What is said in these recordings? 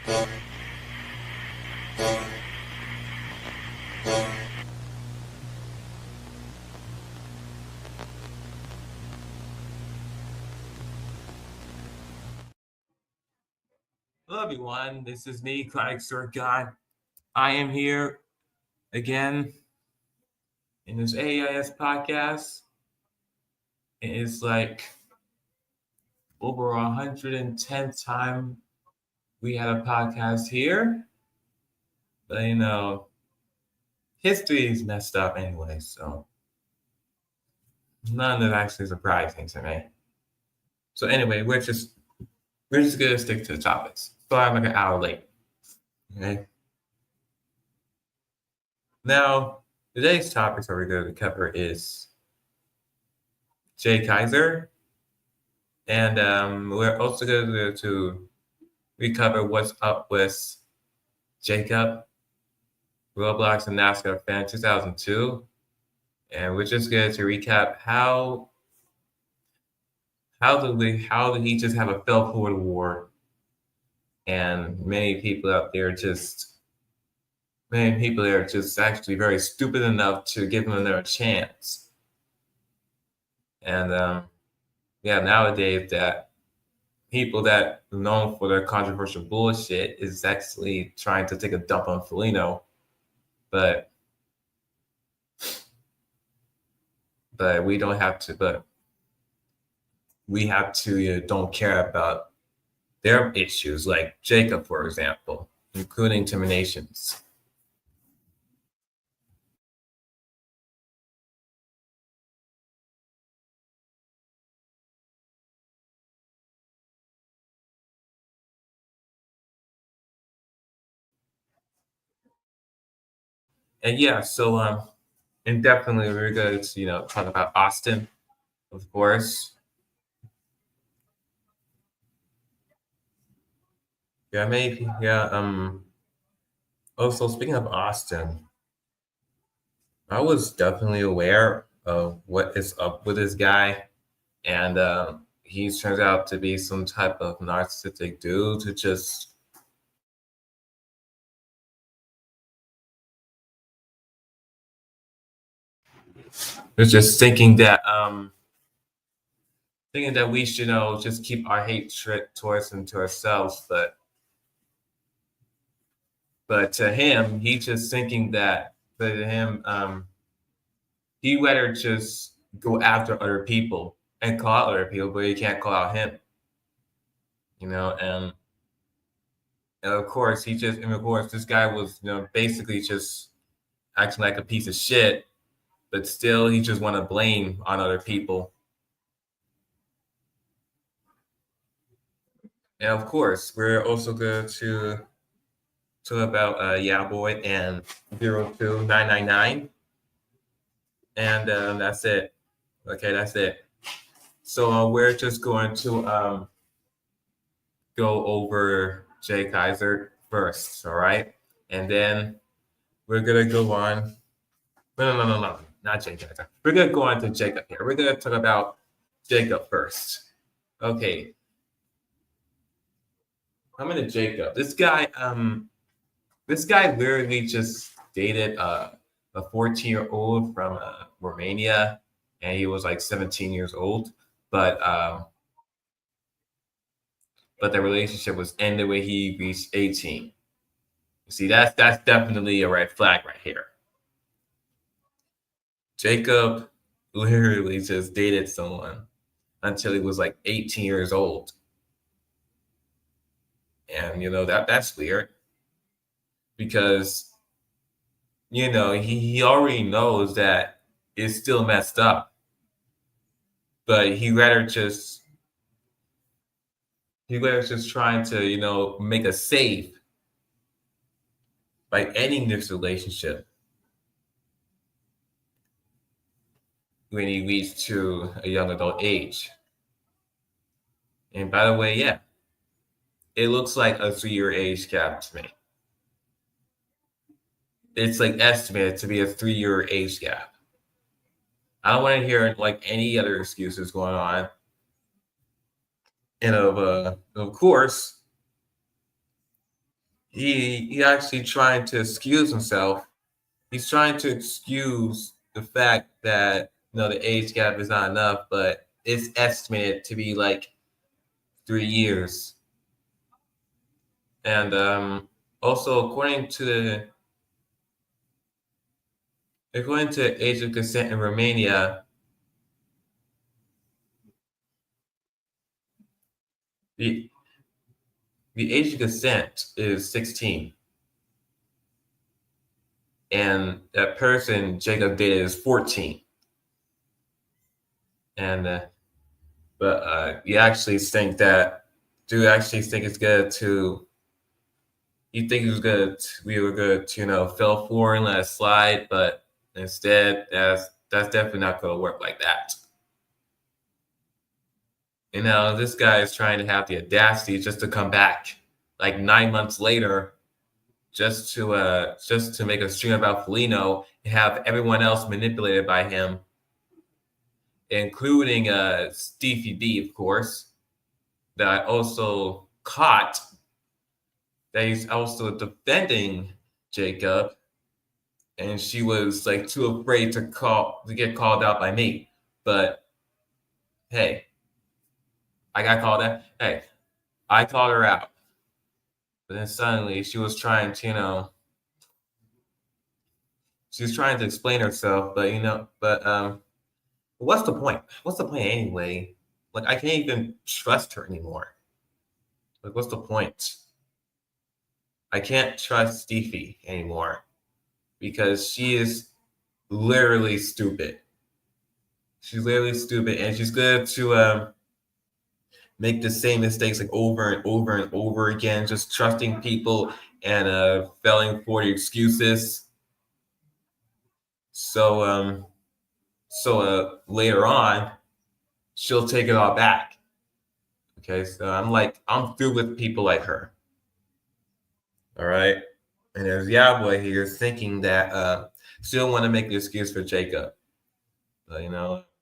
Hello, everyone. This is me, Kaiser God. I am here again in this AEIS podcast. It's like over 110th time we had a podcast here. But, history is messed up anyway, so none of it actually surprising to me. So anyway, we're just gonna stick to the topics. So I'm like an hour late. Okay. Now, today's topics that we're going to cover is Jay Kaiser, and we're also going to recover what's up with Jacob, Roblox and NASCAR fan 2002, and we're just going to recap how did he just have a fell forward war, and many people are just actually very stupid enough to give him another chance. And nowadays that people that are known for their controversial bullshit is actually trying to take a dump on Felino, but we don't have to. But we have to don't care about their issues, like Jacob, for example, including terminations. And and definitely we're going to talk about Austin, of course. Yeah, maybe. Yeah. Also, speaking of Austin, I was definitely aware of what is up with this guy, and he turns out to be some type of narcissistic dude who just was just thinking that we should just keep our hatred towards him to ourselves, but to him, he's just thinking that to him, he rather just go after other people and call out other people, but he can't call out him. And of course this guy was basically just acting like a piece of shit, but still he just want to blame on other people. And of course, we're also going to talk about Yaboy and 02999. And that's it. Okay, that's it. So we're just going to go over Jay Kaiser first, all right? And then we're going to go on. No, not Jay Kaiser. We're going to go on to Jacob here. We're going to talk about Jacob first. Okay. I'm into Jacob. This guy literally just dated a 14-year-old from Romania, and he was like 17 years old. But the relationship was ended when he reached 18. You see, that's definitely a red flag right here. Jacob literally just dated someone until he was like 18 years old. And that's weird, because he already knows that it's still messed up, but he rather just trying to make a save by ending this relationship when he reached to a young adult age. And by the way, yeah, it looks like a 3-year age gap to me. It's like estimated to be a 3-year age gap. I don't want to hear like any other excuses going on. And of course, he actually trying to excuse himself. He's trying to excuse the fact that the age gap is not enough, but it's estimated to be like 3 years. And also according to age of consent in Romania, the age of consent is 16. And that person Jacob dated is 14. And but you actually think that do you actually think it's good to you think it was good we were good to fell for and let it slide, but instead that's definitely not going to work like that. This guy is trying to have the audacity just to come back like 9 months later, just to make a stream about Felino and have everyone else manipulated by him, including Stevie B, of course, that I also caught, that he's also defending Jacob, and she was like too afraid to get called out by me. But hey, I got called out. Hey, I called her out. But then suddenly she was trying to, she was trying to explain herself, but what's the point? What's the point anyway? Like, I can't even trust her anymore. Like, what's the point? I can't trust Stevie anymore because she is literally stupid. She's literally stupid, and she's good to make the same mistakes like over and over and over again, just trusting people and falling for the excuses. So later on, she'll take it all back. Okay, so I'm through with people like her. All right, and there's Yaboy here thinking that still want to make the excuse for Jacob. But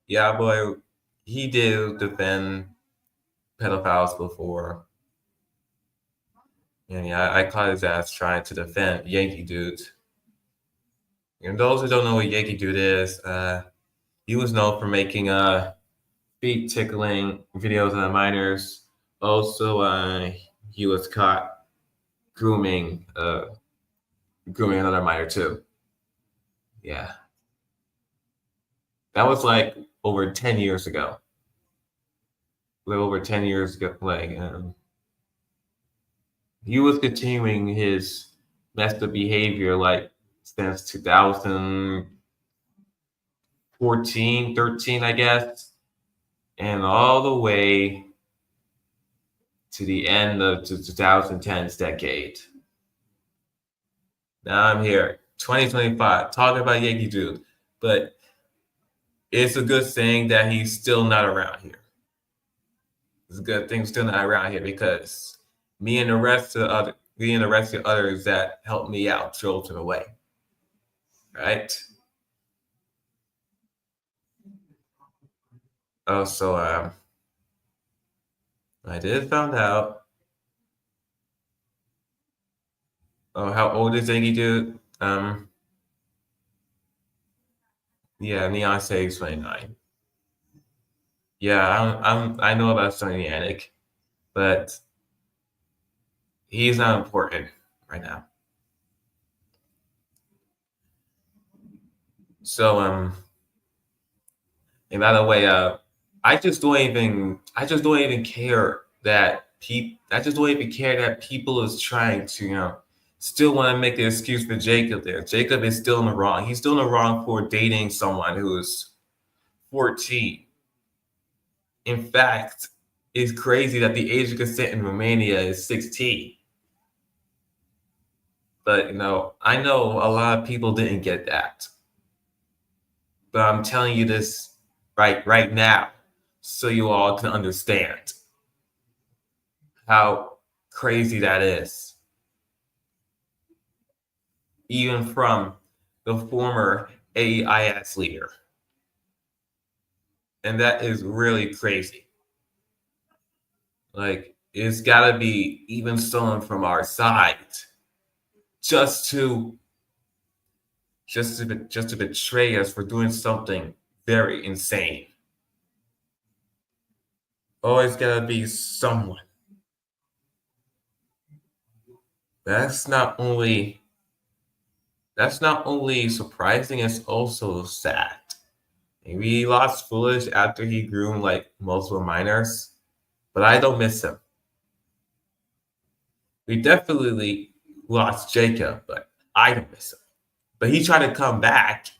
Yaboy, he did defend pedophiles before. And yeah, I caught his ass trying to defend Yankee dudes. And those who don't know what Yankee dude is, he was known for making feet tickling videos on minors. Also, he was caught grooming another minor too. Yeah, that was like over 10 years ago. A little over 10 years ago, he was continuing his messed up behavior like since 2014, 13, I guess, and all the way to the end of the 2010s decade. Now I'm here, 2025, talking about Yankee Dude, but it's a good thing that he's still not around here. It's a good thing still not around here because me and the rest of the others that helped me out drove away. Right? Also, I did find out. Oh, how old is Yankee Dude? Yeah, Neon says 29. Yeah, I know about Sonny Yannick, but he's not important right now. So and by the way, I just don't even care that people is trying to still want to make the excuse for Jacob there. Jacob is still in the wrong. He's still in the wrong for dating someone who is 14. In fact, it's crazy that the age of consent in Romania is 16. But I know a lot of people didn't get that. But I'm telling you this right now so you all can understand how crazy that is. Even from the former AEIS leader. And that is really crazy. Like, it's got to be even someone from our side just to betray us for doing something very insane. Always gotta be someone. That's not only surprising, it's also sad. Maybe he lost Foolish after he groomed like multiple minors, but I don't miss him. We definitely lost Jacob, but I don't miss him. But he tried to come back.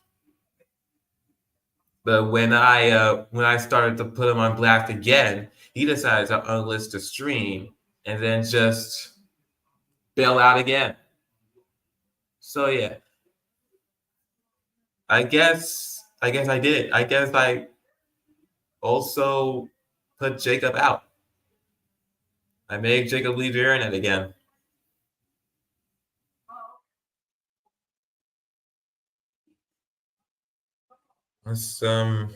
But when I started to put him on blast again, he decided to unlist the stream and then just bail out again. So yeah, I guess I did. I guess I also put Jacob out. I made Jacob leave the internet again. Let's I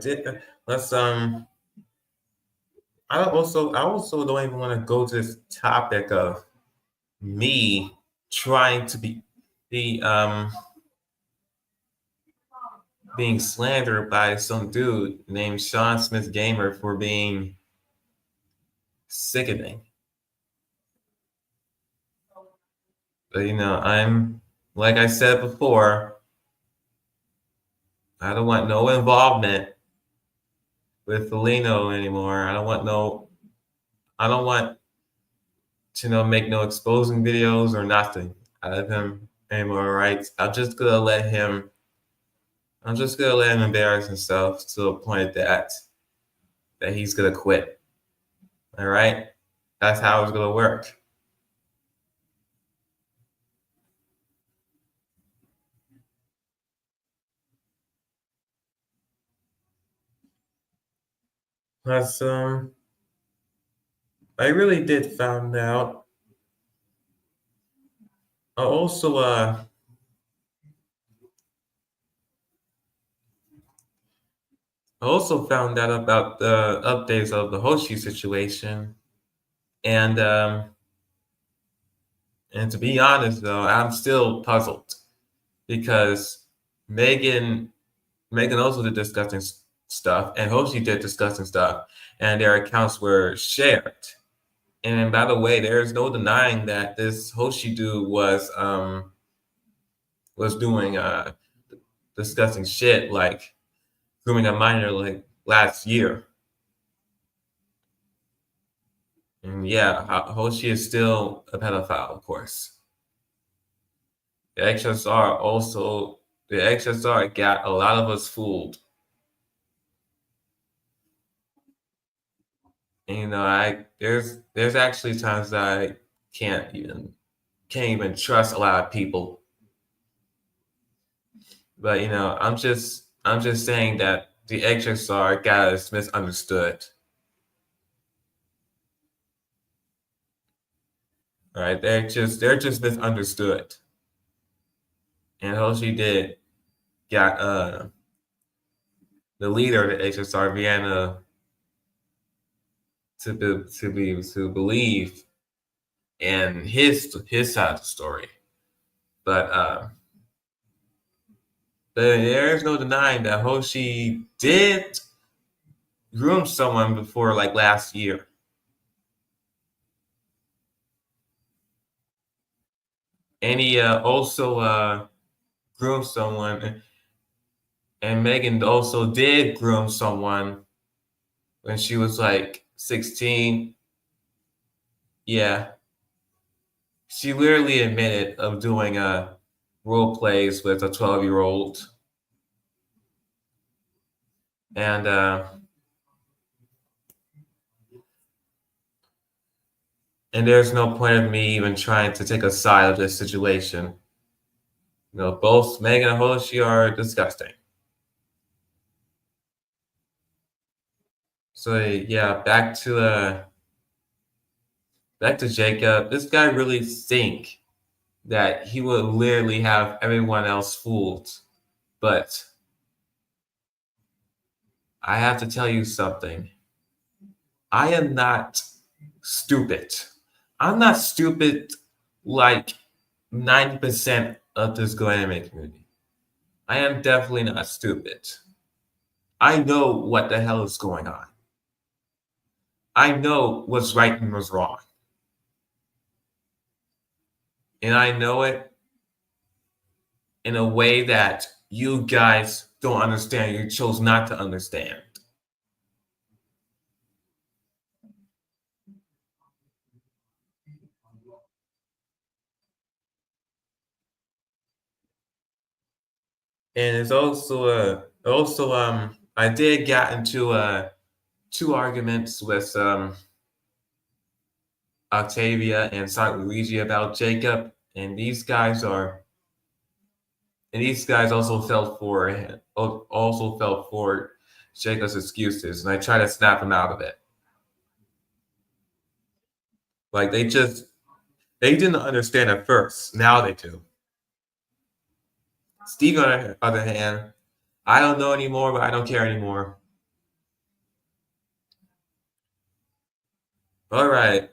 did let's I also don't even want to go to this topic of me trying to be being slandered by some dude named Sean Smith Gamer for being sickening. But I'm like I said before, I don't want no involvement with Felino anymore. I don't want to make no exposing videos or nothing out of him anymore, right? I'm just gonna let him embarrass himself to a point that he's gonna quit. All right? That's how it's gonna work. That's I really did found out. I also found out about the updates of the Hoshi situation, and to be honest, though, I'm still puzzled because Megan also did disgusting stuff, and Hoshi did disgusting stuff, and their accounts were shared. And by the way, there is no denying that this Hoshi dude was doing disgusting shit like grooming a minor like last year. And yeah, Hoshi is still a pedophile, of course. The XSR got a lot of us fooled. And, there's actually times that I can't even trust a lot of people. But I'm just saying that the XSR got us misunderstood. Right? They're just misunderstood. And Hoshi did got the leader of the HSR, Vienna, to believe in his side of the story. But there is no denying that Hoshi did groom someone before, like last year. And he also groomed someone, and Megan also did groom someone when she was like 16. Yeah, she literally admitted of doing role plays with a 12-year-old, and there's no point of me even trying to take a side of this situation. Both Megan and Hoshi are disgusting. So yeah, back to Jacob. This guy really think that he would literally have everyone else fooled, but I have to tell you something. I am not stupid. I'm not stupid like 90% of this glamming community. I am definitely not stupid. I know what the hell is going on. I know what's right and what's wrong. And I know it in a way that you guys don't understand. You chose not to understand. And it's also I did get into two arguments with Octavia and Saint Luigi about Jacob, and these guys also fell for Jacob's excuses, and I try to snap him out of it. Like they didn't understand at first. Now they do. Steve, on the other hand, I don't know anymore, but I don't care anymore. All right.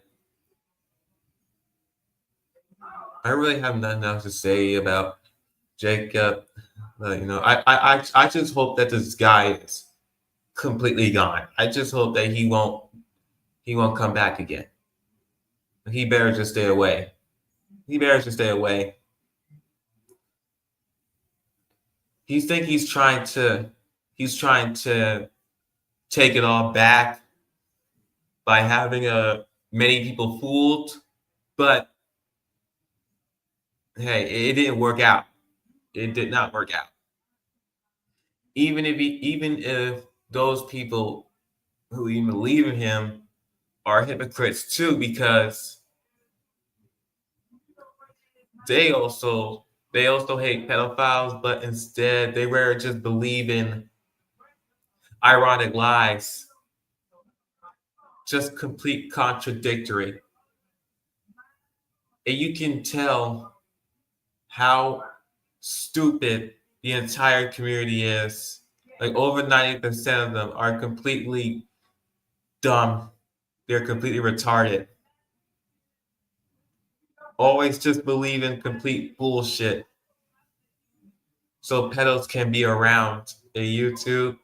I really have nothing else to say about Jacob. I just hope that this guy is completely gone. I just hope that he won't come back again. He better just stay away. He better just stay away. He think he's trying to take it all back by having many people fooled, but hey, it didn't work out. It did not work out. Even if those people who even believe in him are hypocrites too, because they also hate pedophiles, but instead they were just believing ironic lies, just complete contradictory. And you can tell how stupid the entire community is. Like over 90% of them are completely dumb. They're completely retarded. Always just believe in complete bullshit. So pedos can be around their YouTube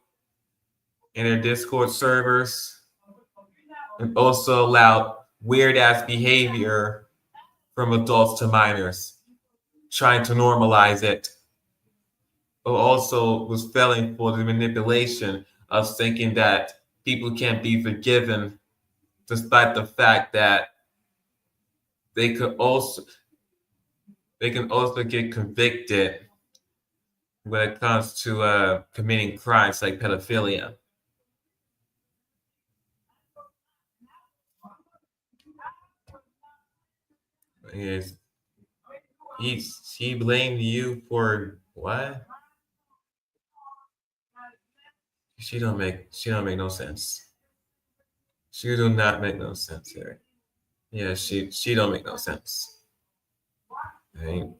and their Discord servers, and also allow weird ass behavior from adults to minors, trying to normalize it. But also was failing for the manipulation of thinking that people can't be forgiven, despite the fact that they could also they can also get convicted when it comes to committing crimes like pedophilia. Is he blamed you for what? She don't make no sense. She do not make no sense here. Yeah, she don't make no sense. I mean,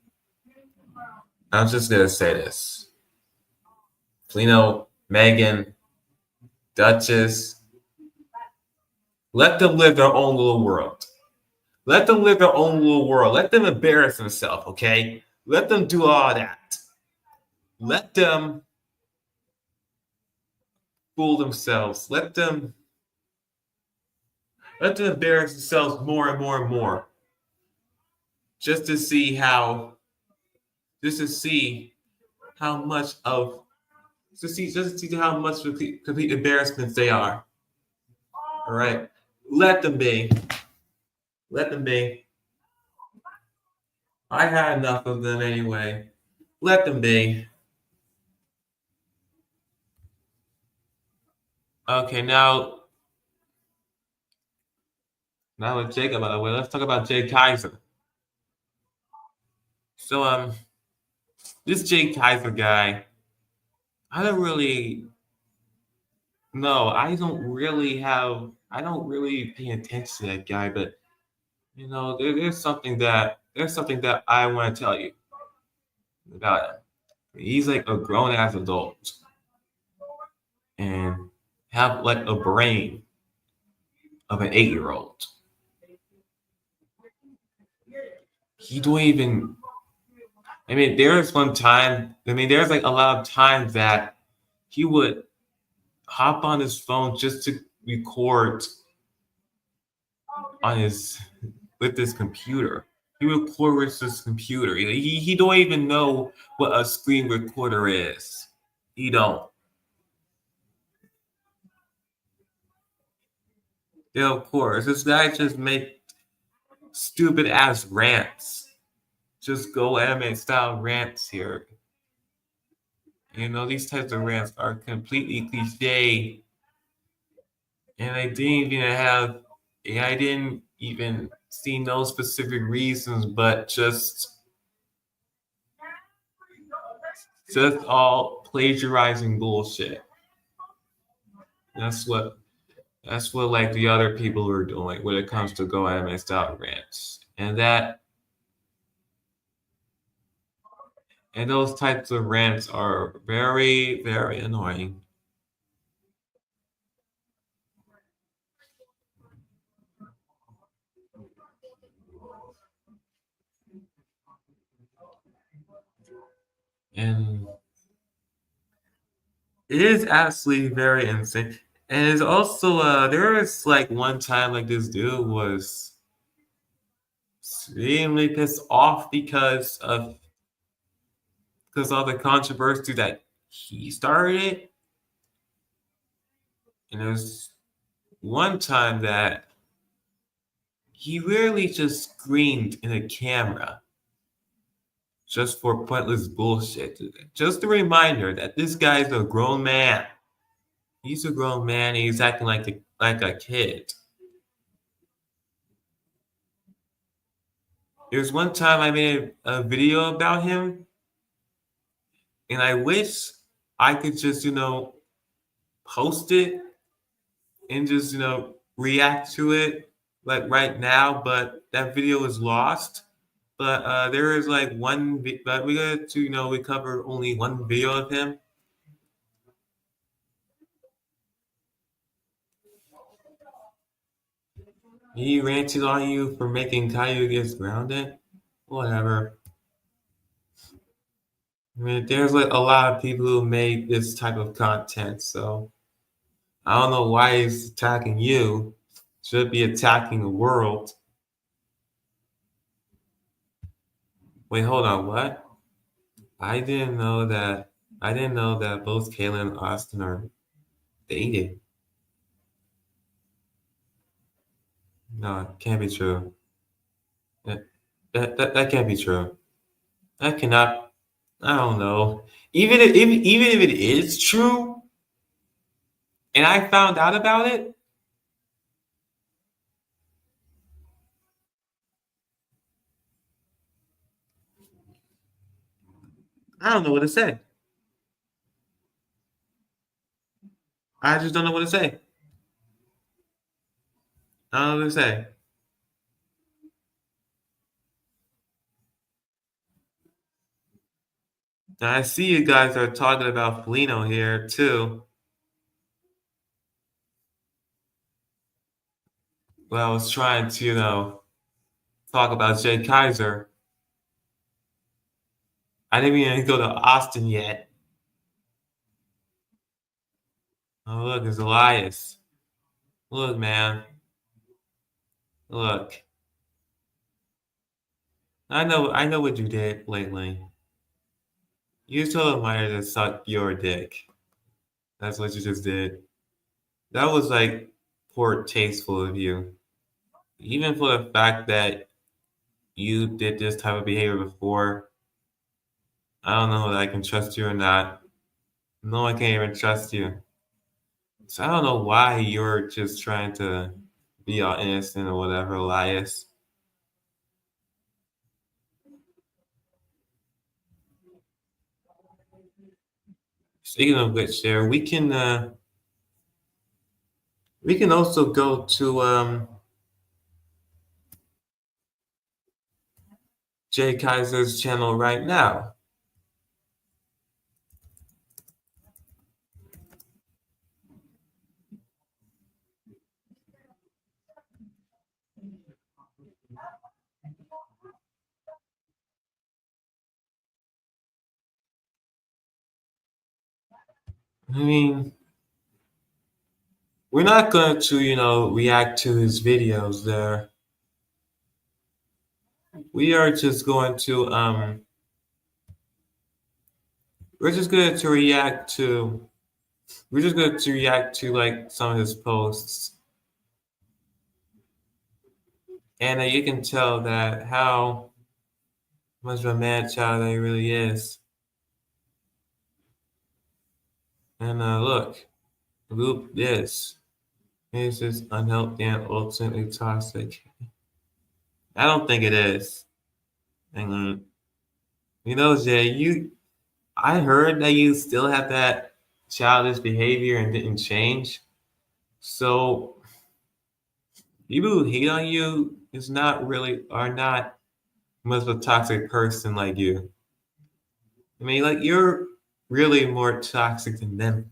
I'm just gonna say this. Megan, Duchess, let them live their own little world. Let them live their own little world. Let them embarrass themselves, okay? Let them do all that. Let them fool themselves. Let them embarrass themselves more and more and more. Just to see how much of just to see how much complete embarrassments they are. All right. Let them be. Let them be. I had enough of them anyway. Let them be. Okay, now with Jacob by the way, let's talk about Jay Kaiser. So this Jay Kaiser guy, I don't really no, I don't really pay attention to that guy, but there's something that I want to tell you about him. He's like a grown ass adult and have like a brain of an 8-year-old. he don't even. I mean, there's one time. I mean, there's like a lot of times that he would hop on his phone just to record on his with his computer. He records his computer. He don't even know what a screen recorder is. He don't. Yeah, of course. This guy just make stupid ass rants. Just go anime style rants here. You know, these types of rants are completely cliche. And I didn't even see no specific reasons, but just all plagiarizing bullshit. That's what that's what like the other people are doing when it comes to go anime style rants. And those types of rants are very, very annoying. And it is absolutely very insane. And it's also there was like one time like this dude was extremely pissed off because of the controversy that he started. And there's one time that he really just screamed in a camera just for pointless bullshit. Just a reminder that this guy's a grown man. He's a grown man and he's acting like a kid. There's one time I made a video about him, and I wish I could just, post it and just, react to it like right now, but that video is lost. But there is like but we got to, we cover only one video of him. He ranted on you for making Caillou gets grounded. Whatever. I mean, there's like a lot of people who made this type of content, so I don't know why he's attacking you. Should be attacking the world. Wait, hold on, what? I didn't know that. I didn't know that both Kayla and Austin are dating. No, it can't be true. That, that can't be true. That cannot. I don't know. Even if it is true, and I found out about it, I don't know what to say. I just don't know what to say. I don't know what to say. Now, I see you guys are talking about Felino here too. Well, I was trying to, talk about Jay Kaiser. I didn't even go to Austin yet. Oh, look, it's Elias. Look, man. Look. I know what you did lately. You told Maya to suck your dick. That's what you just did. That was like poor tasteful of you. Even for the fact that you did this type of behavior before, I don't know that I can trust you or not. No, I can't even trust you. So I don't know why you're just trying to be all innocent or whatever, Elias. Speaking of which, there we can also go to Jay Kaiser's channel right now. I mean, we're not going to, react to his videos there. We are just going to, we're just going to react to, we're just going to react to like some of his posts. And you can tell that how much of a mad child he really is. And look this. This is unhealthy and ultimately toxic. I don't think it is. And Jay, I heard that you still have that childish behavior and didn't change. So people who hate on you are not much of a toxic person like you. I mean, like you're really more toxic than them.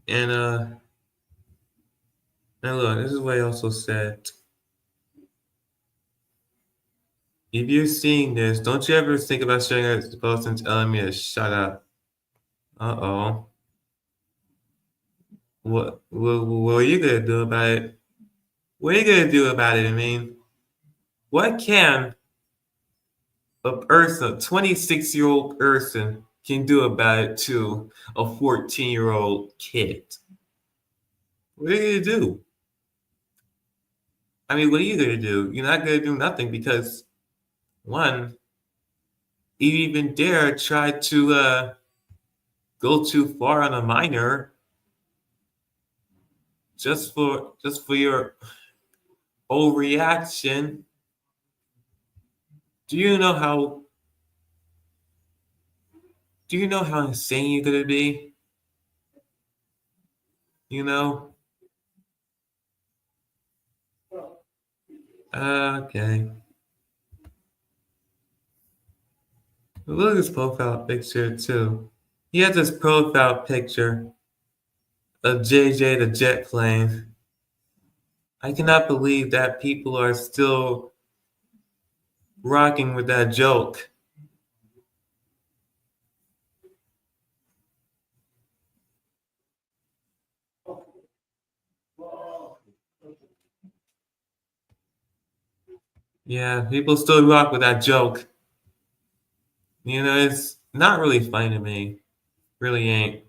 And now look, this is what I also said. If you're seeing this, don't you ever think about sharing a post and telling me to shut up? Uh-oh. What are you gonna do about it? What are you gonna do about it? I mean, what can a person, a 26-year-old person, can do about it to a 14-year-old kid? What are you gonna do? I mean, what are you gonna do? You're not gonna do nothing because one, you even dare try to go too far on a minor just for your overreaction. Do you know how insane you're gonna be? You know? Okay. Look at his profile picture too. He has this profile picture of JJ the jet plane. I cannot believe that people are still rocking with that joke. Yeah, people still rock with that joke. It's not really funny to me. Really ain't.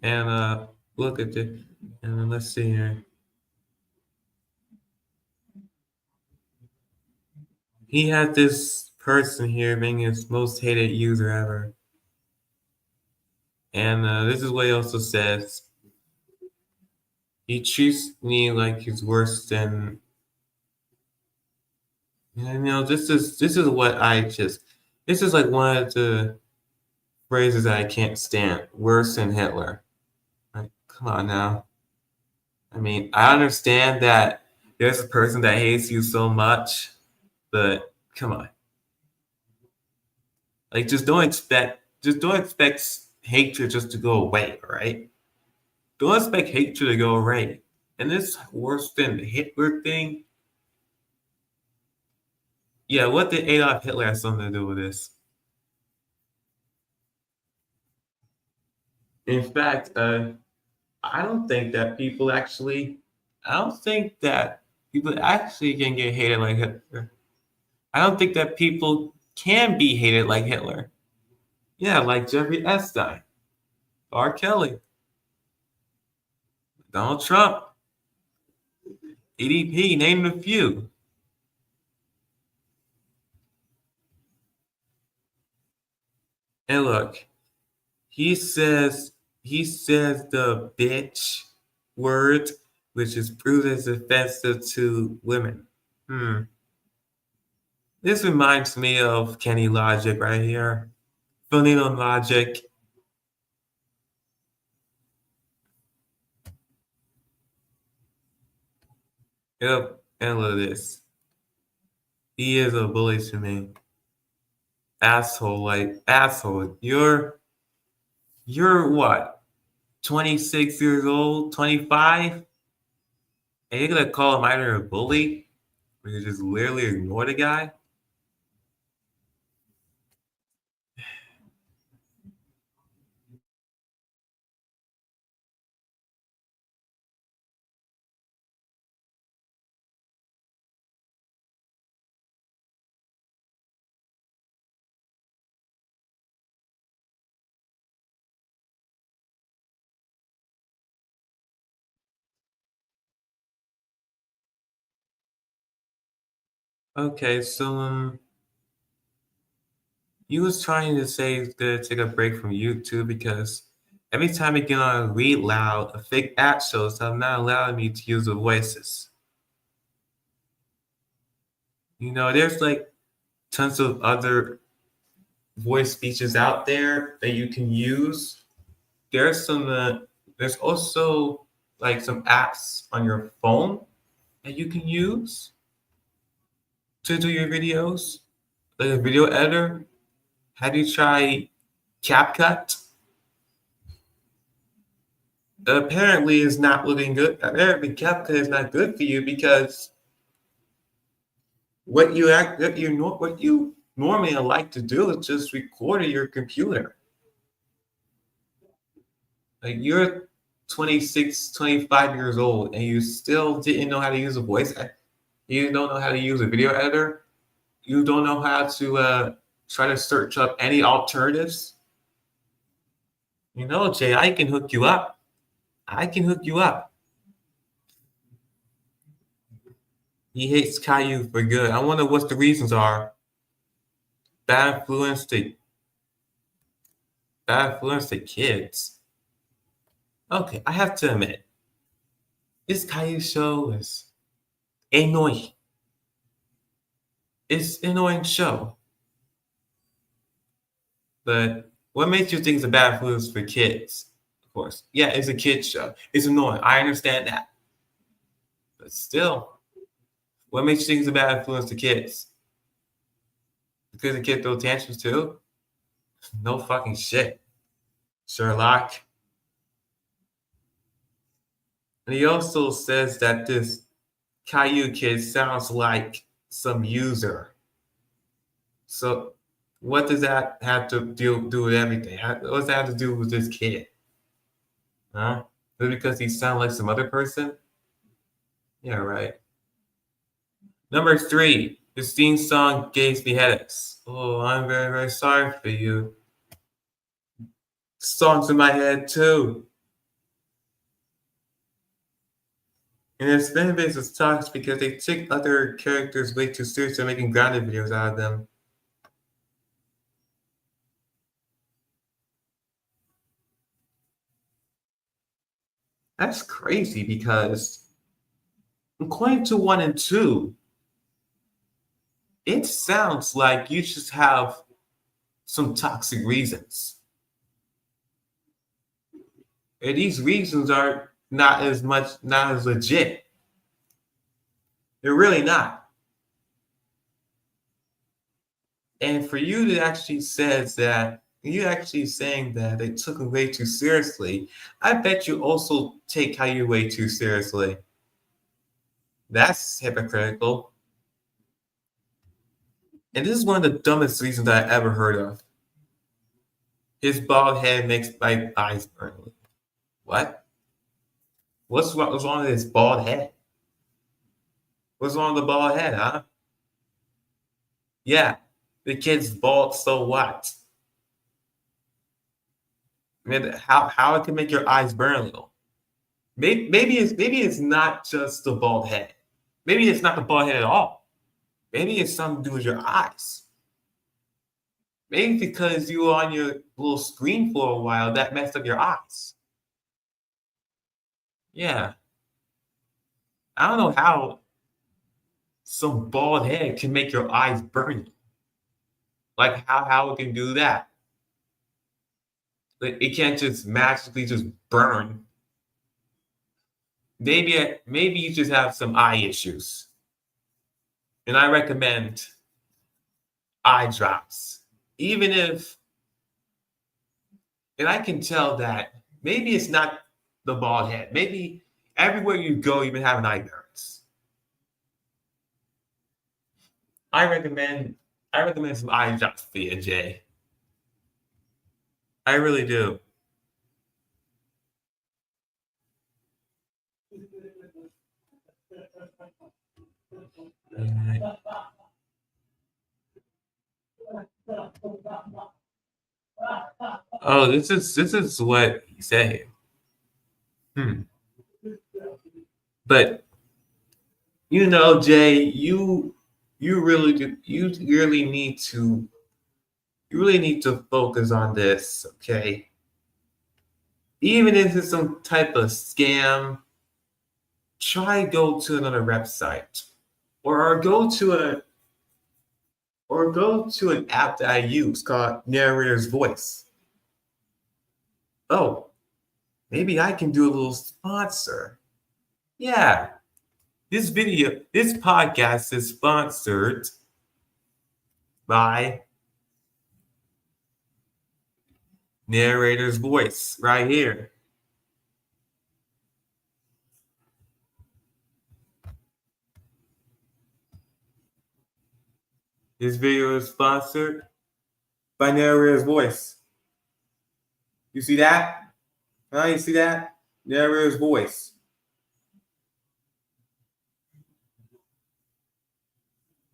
And look at it. And then let's see here. He had this person here being his most hated user ever. And this is what he also says. He treats me like he's worse than. This is what This is like one of the phrases that I can't stand. Worse than Hitler. Like, come on now. I mean, I understand that there's a person that hates you so much, but come on. Like, just don't expect hatred just to go away, right? Don't expect hatred to go away. And this worse than Hitler thing, yeah, what did Adolf Hitler have something to do with this? In fact, I don't think that people actually, I don't think that people actually can get hated like Hitler. I don't think that people can be hated like Hitler. Yeah, like Jeffrey Epstein, R. Kelly, Donald Trump, EDP, name a few. And look, he says the bitch word, which is proved as offensive to women. This reminds me of Kenny Logic right here. Vanilla Logic. Yep, and look at this. He is a bully to me. Asshole, like asshole. You're what? 26 years old, 25, And you're gonna call him either a bully or you just literally ignore the guy? Okay, so you was trying to say to take a break from YouTube because every time I get on Read Loud, a fake app shows up not allowing me to use the voices. You know, there's like tons of other voice speeches out there that you can use. There's some there's also like some apps on your phone that you can use to do your videos, like a video editor. Have you tried CapCut? Apparently, it's not looking good. Apparently, CapCut is not good for you because what you normally like to do is just record at your computer. Like you're 26, 25 years old, and you still didn't know how to use a voice. You don't know how to use a video editor. You don't know how to try to search up any alternatives. You know, Jay, I can hook you up. I can hook you up. He hates Caillou for good. I wonder what the reasons are. Bad influence to kids. Okay, I have to admit, this Caillou show is annoying. It's an annoying show. But what makes you think it's a bad influence for kids? Of course. Yeah, it's a kid's show. It's annoying. I understand that. But still, what makes you think it's a bad influence to kids? Because the kid throw tantrums too? No fucking shit. Sherlock. And he also says that this Caillou kid sounds like some user. So what does that have to do with everything? What does that have to do with this kid? Huh? Is it because he sounds like some other person? Yeah, right. Number 3, this theme song gives me headaches. Oh, I'm very, very sorry for you. Songs in my head too. And his fan base is toxic because they take other characters way too seriously, making grounded videos out of them. That's crazy because according to 1 and 2, it sounds like you just have some toxic reasons. And these reasons are not as legit. They're really not. And for you to actually says that you actually saying that they took it way too seriously, I bet you also take how you way too seriously. That's hypocritical. And this is one of the dumbest reasons I ever heard of. His bald head makes my eyes burn. What? What's wrong with his bald head? What's wrong with the bald head, huh? Yeah, the kid's bald, so what? I mean, how it can make your eyes burn a little? Maybe it's not just the bald head. Maybe it's not the bald head at all. Maybe it's something to do with your eyes. Maybe because you were on your little screen for a while, that messed up your eyes. Yeah. I don't know how some bald head can make your eyes burn. Like how it can do that. Like, it can't just magically just burn. Maybe you just have some eye issues. And I recommend eye drops. Even if, and I can tell that maybe it's not the bald head. Maybe everywhere you go, you've been having eye I recommend some eye drops for you, Jay. I really do. Oh, this is what he said. But Jay, you really do you really need to focus on this, okay? Even if it's some type of scam, try go to another website or go to an app that I use called Narrator's Voice. Oh, maybe I can do a little sponsor. Yeah, this podcast is sponsored by Narrator's Voice right here. This video is sponsored by Narrator's Voice. You see that? You see that? Narrator's Voice.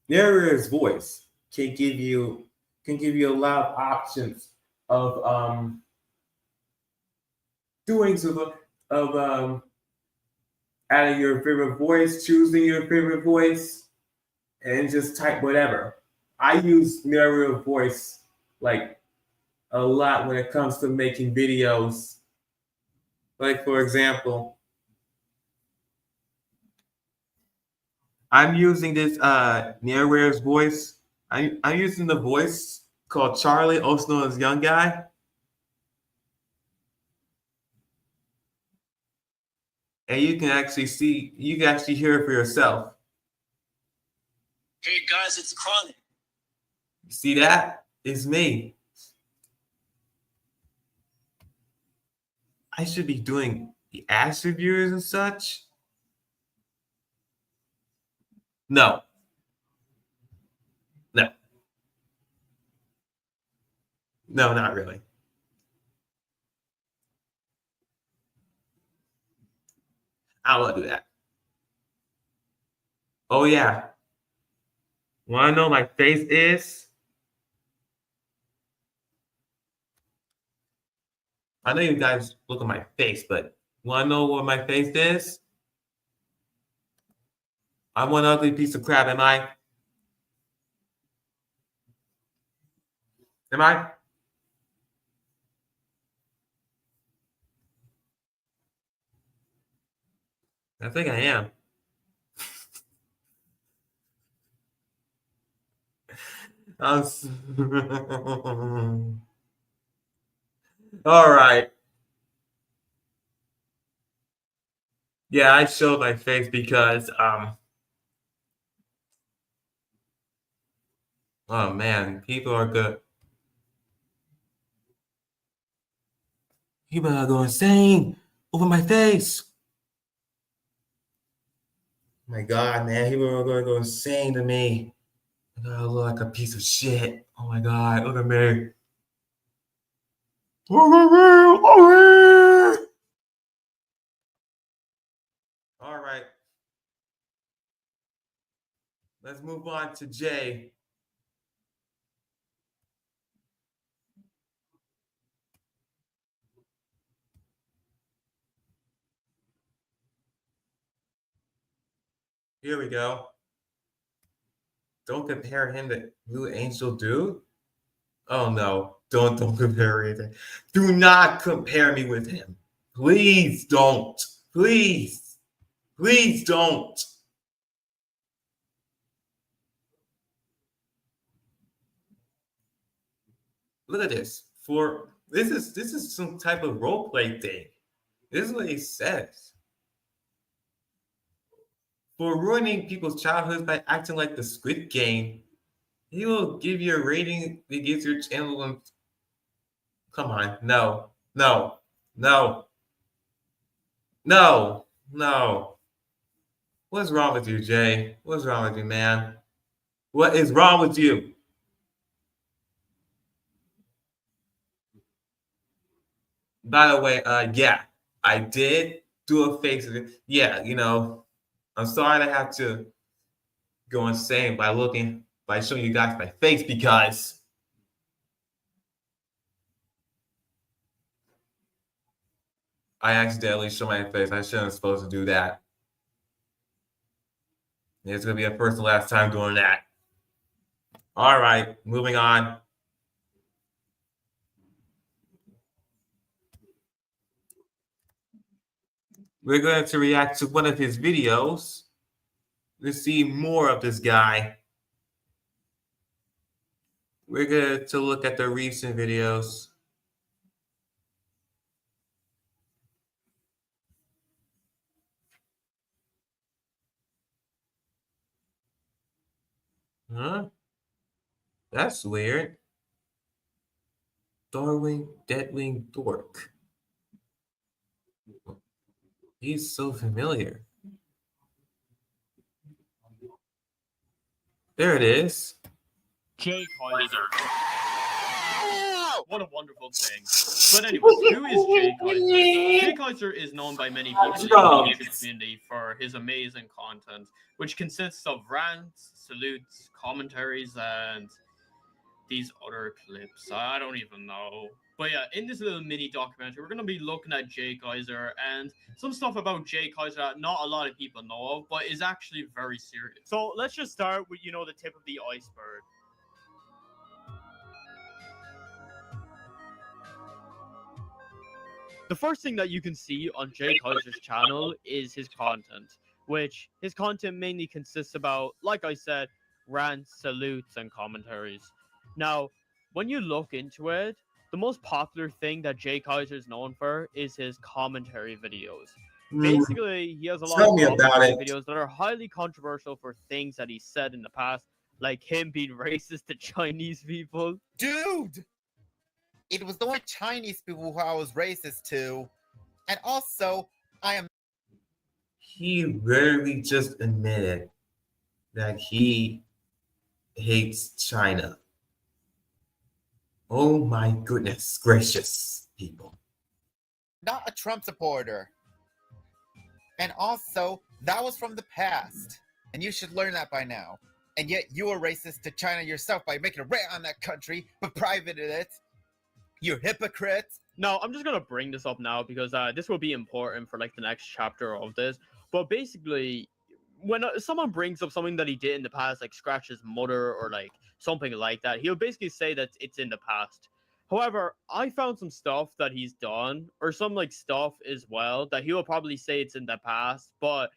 Narrator's Voice can give you a lot of options of doing some of adding your favorite voice, choosing your favorite voice, and just type whatever. I use Narrator's Voice like a lot when it comes to making videos. Like for example, I'm using this Narrator's Voice. I'm using the voice called Charlie, also known as Young Guy. And you can actually hear it for yourself. Hey guys, it's Chronic. You see that? It's me. I should be doing the ads reviewers and such. No. No, not really. I don't want to do that. Oh yeah. Want to know what my face is? I know you guys look at my face, but want to know what my face is? I'm one ugly piece of crap, am I? Am I? I think I am. All right. Yeah, I showed my face because oh man, people are good. People are going insane over my face. Oh my God, man, people are going to go insane to me. I look like a piece of shit. Oh my God, look at me. Look at me. Look at me. All right. Let's move on to Jay. Here we go. Don't compare him to Blue Angel Dude. Oh no, don't compare anything. Do not compare me with him. Please don't. Please don't. Look at this. This is some type of role play thing. This is what he says. For ruining people's childhoods by acting like the Squid Game, he will give you a rating that gives your channel. Come on, no. What's wrong with you, Jay? What's wrong with you, man? What is wrong with you? By the way, yeah, I did do a face. Yeah, I'm sorry I have to go insane by showing you guys my face because I accidentally showed my face. I shouldn't have supposed to do that. It's gonna be a first and last time doing that. All right, moving on. We're going to react to one of his videos to see more of this guy. We're going to look at the recent videos. Huh? That's weird. Deadwing Dork. He's so familiar. There it is. Jay Kaiser. What a wonderful thing. But anyways, who is Jay Kaiser? Jay Kaiser is known by many people in the YouTube community for his amazing content, which consists of rants, salutes, commentaries, and these other clips. I don't even know. But yeah, in this little mini documentary, we're going to be looking at Jay Kaiser and some stuff about Jay Kaiser that not a lot of people know of, but is actually very serious. So let's just start with, the tip of the iceberg. The first thing that you can see on Jay Kaiser's channel is his content, which his content mainly consists about, like I said, rants, salutes, and commentaries. Now, when you look into it, the most popular thing that Jay Kaiser is known for is his commentary videos. Basically, he has a lot of commentary videos that are highly controversial for things that he said in the past, like him being racist to Chinese people. Dude! It was the white Chinese people who I was racist to. And also, He rarely just admitted that he hates China. Oh my goodness gracious, people. not a Trump supporter. And also, that was from the past. And you should learn that by now. And yet you are racist to China yourself by making a rant on that country, but privated it. You hypocrite. No, I'm just going to bring this up now because this will be important for like the next chapter of this. But basically, when someone brings up something that he did in the past, like scratch his mother or like something like that, he'll basically say that it's in the past. However, I found some stuff that he's done, or some like stuff as well, that he will probably say it's in the past, but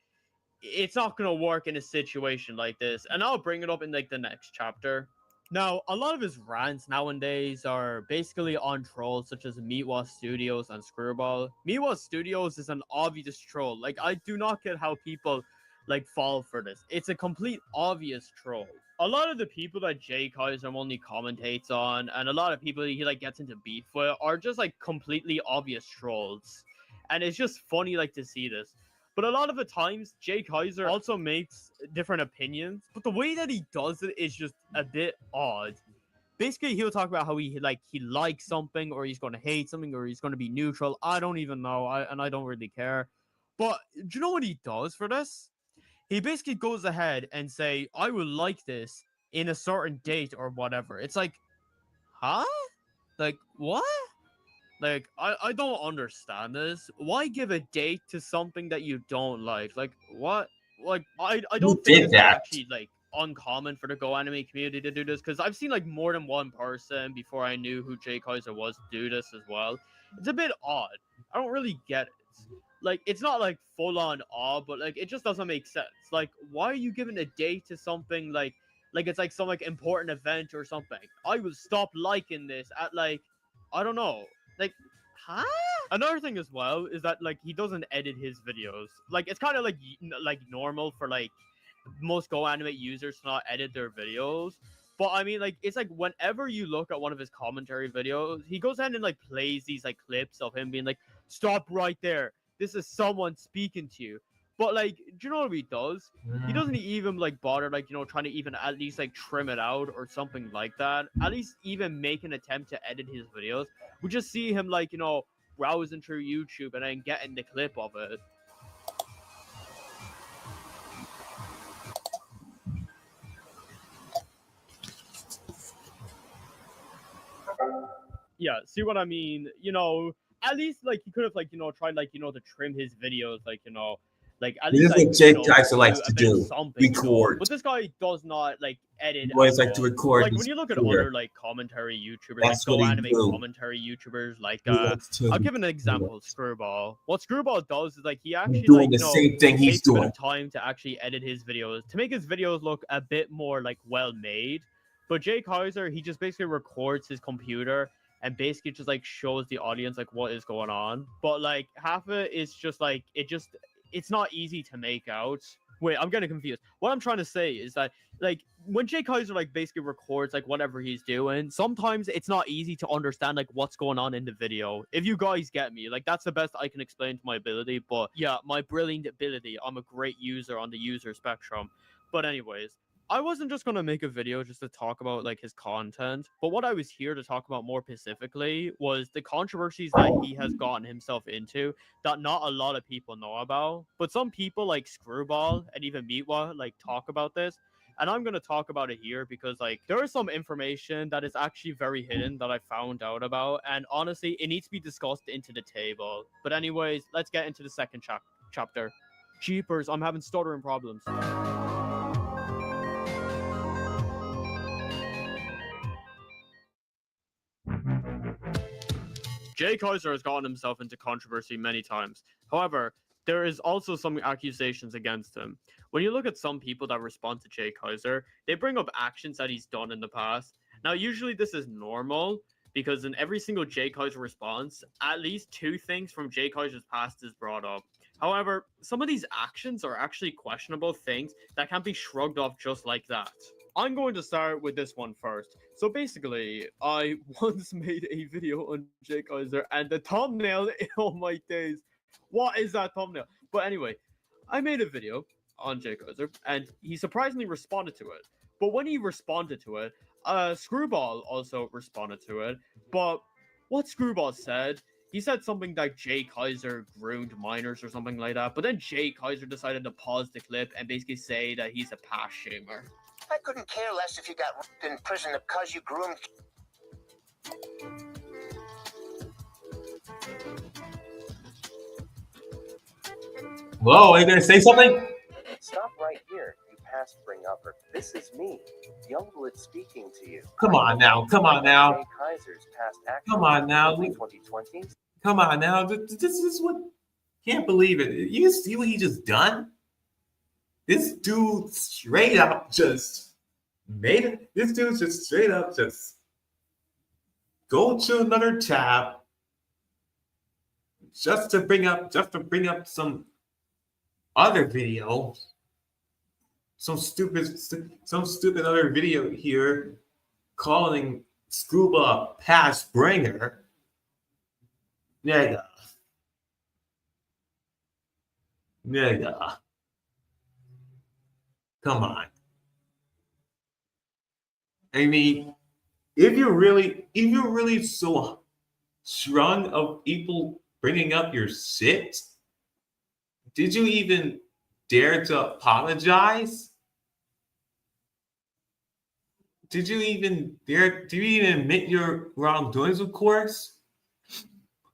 it's not going to work in a situation like this. And I'll bring it up in like the next chapter. Now, a lot of his rants nowadays are basically on trolls such as Meatwa Studios and Screwball. Meatwa Studios is an obvious troll. Like, I do not get how people like fall for this. It's a complete obvious troll. A lot of the people that Jay Kaiser only commentates on, and a lot of people he like gets into beef with, are just like completely obvious trolls. And it's just funny like to see this. But a lot of the times, Jay Kaiser also makes different opinions, but the way that he does it is just a bit odd. Basically, he'll talk about how he likes something, or he's going to hate something, or he's going to be neutral. I don't even know, and I don't really care. But do you know what he does for this? He basically goes ahead and say, I will like this in a certain date or whatever. It's like, huh? Like, what? Like, I don't understand this. Why give a date to something that you don't like? Like, what? Like, I don't think this is actually, like, uncommon for the Go Anime community to do this, because I've seen, like, more than one person before I knew who Jay Kaiser was do this as well. It's a bit odd. I don't really get it. Like, it's not, like, full-on odd, but, like, it just doesn't make sense. Like, why are you giving a date to something, like it's, like, some, like, important event or something? I will stop liking this at, like, I don't know. Like, huh? Another thing as well is that like he doesn't edit his videos. Like it's kind of like normal for like most Go Anime users to not edit their videos. But I mean, like it's like whenever you look at one of his commentary videos, he goes ahead and like plays these like clips of him being like, "Stop right there. This is someone speaking to you." But like, do you know what he does? He doesn't even like bother like, you know, trying to even at least like trim it out or something like that. At least even make an attempt to edit his videos. We just see him like, you know, browsing through YouTube and then getting the clip of it. Yeah, see what I mean? You know, at least like he could have like, you know, tried like, you know, to trim his videos, like, you know, like at This least is like, what Jay you know, Kaiser likes a to bit of do. something, you know? Record. But this guy does not like edit. He always at like to all. record. Like when you look at Twitter. other like commentary YouTubers, That's like what he anime do. commentary YouTubers, like He likes to I'll give an example. record. Screwball. What Screwball does is like he actually Doing like, the you know, same thing he's takes a bit doing. of time to actually edit his videos to make his videos look a bit more like well made. But Jay Kaiser, he just basically records his computer and basically just like shows the audience like what is going on. But like half of it is just like it's not easy to make out. Wait, I'm getting confused. What I'm trying to say is that like when Jay Kaiser like basically records like whatever he's doing, sometimes it's not easy to understand like what's going on in the video. If you guys get me, like that's the best I can explain to my ability. But yeah, my brilliant ability. I'm a great user on the user spectrum. But anyways, I wasn't just going to make a video just to talk about like his content, but what I was here to talk about more specifically was the controversies that he has gotten himself into that not a lot of people know about. But some people like Screwball and even Meatwa like talk about this. And I'm going to talk about it here because like there is some information that is actually very hidden that I found out about. And honestly, it needs to be discussed into the table. But anyways, let's get into the second chapter. Jeepers, I'm having stuttering problems. Jay Kaiser has gotten himself into controversy many times. However, there is also some accusations against him. When you look at some people that respond to Jay Kaiser, they bring up actions that he's done in the past. Now, usually this is normal because in every single Jay Kaiser response, at least 2 things from Jay Kaiser's past is brought up. However, some of these actions are actually questionable things that can't be shrugged off just like that. I'm going to start with this one first. So basically, I once made a video on Jay Kaiser and the thumbnail, oh my days, what is that thumbnail? But anyway, I made a video on Jay Kaiser and he surprisingly responded to it. But when he responded to it, Screwball also responded to it. But what Screwball said, he said something like Jay Kaiser groomed minors or something like that. But then Jay Kaiser decided to pause the clip and basically say that he's a past shamer. I couldn't care less if you got raped in prison because you groomed. Whoa, are you gonna say something? Stop right here, you past bring upper. This is me, Youngblood speaking to you. Come on now, come on now. Jay Kaiser's past actions Come on now. in the 2020s. Come on now. This is what, can't believe it. You see what he just done? This dude straight up just made it. This dude just straight up just go to another tab just to bring up some other video. Some stupid other video here calling Scuba a past bringer. Nigga. Come on. I mean, if you're really so strong of people bringing up your shit, did you even dare to apologize? Did you even admit your wrongdoings, of course?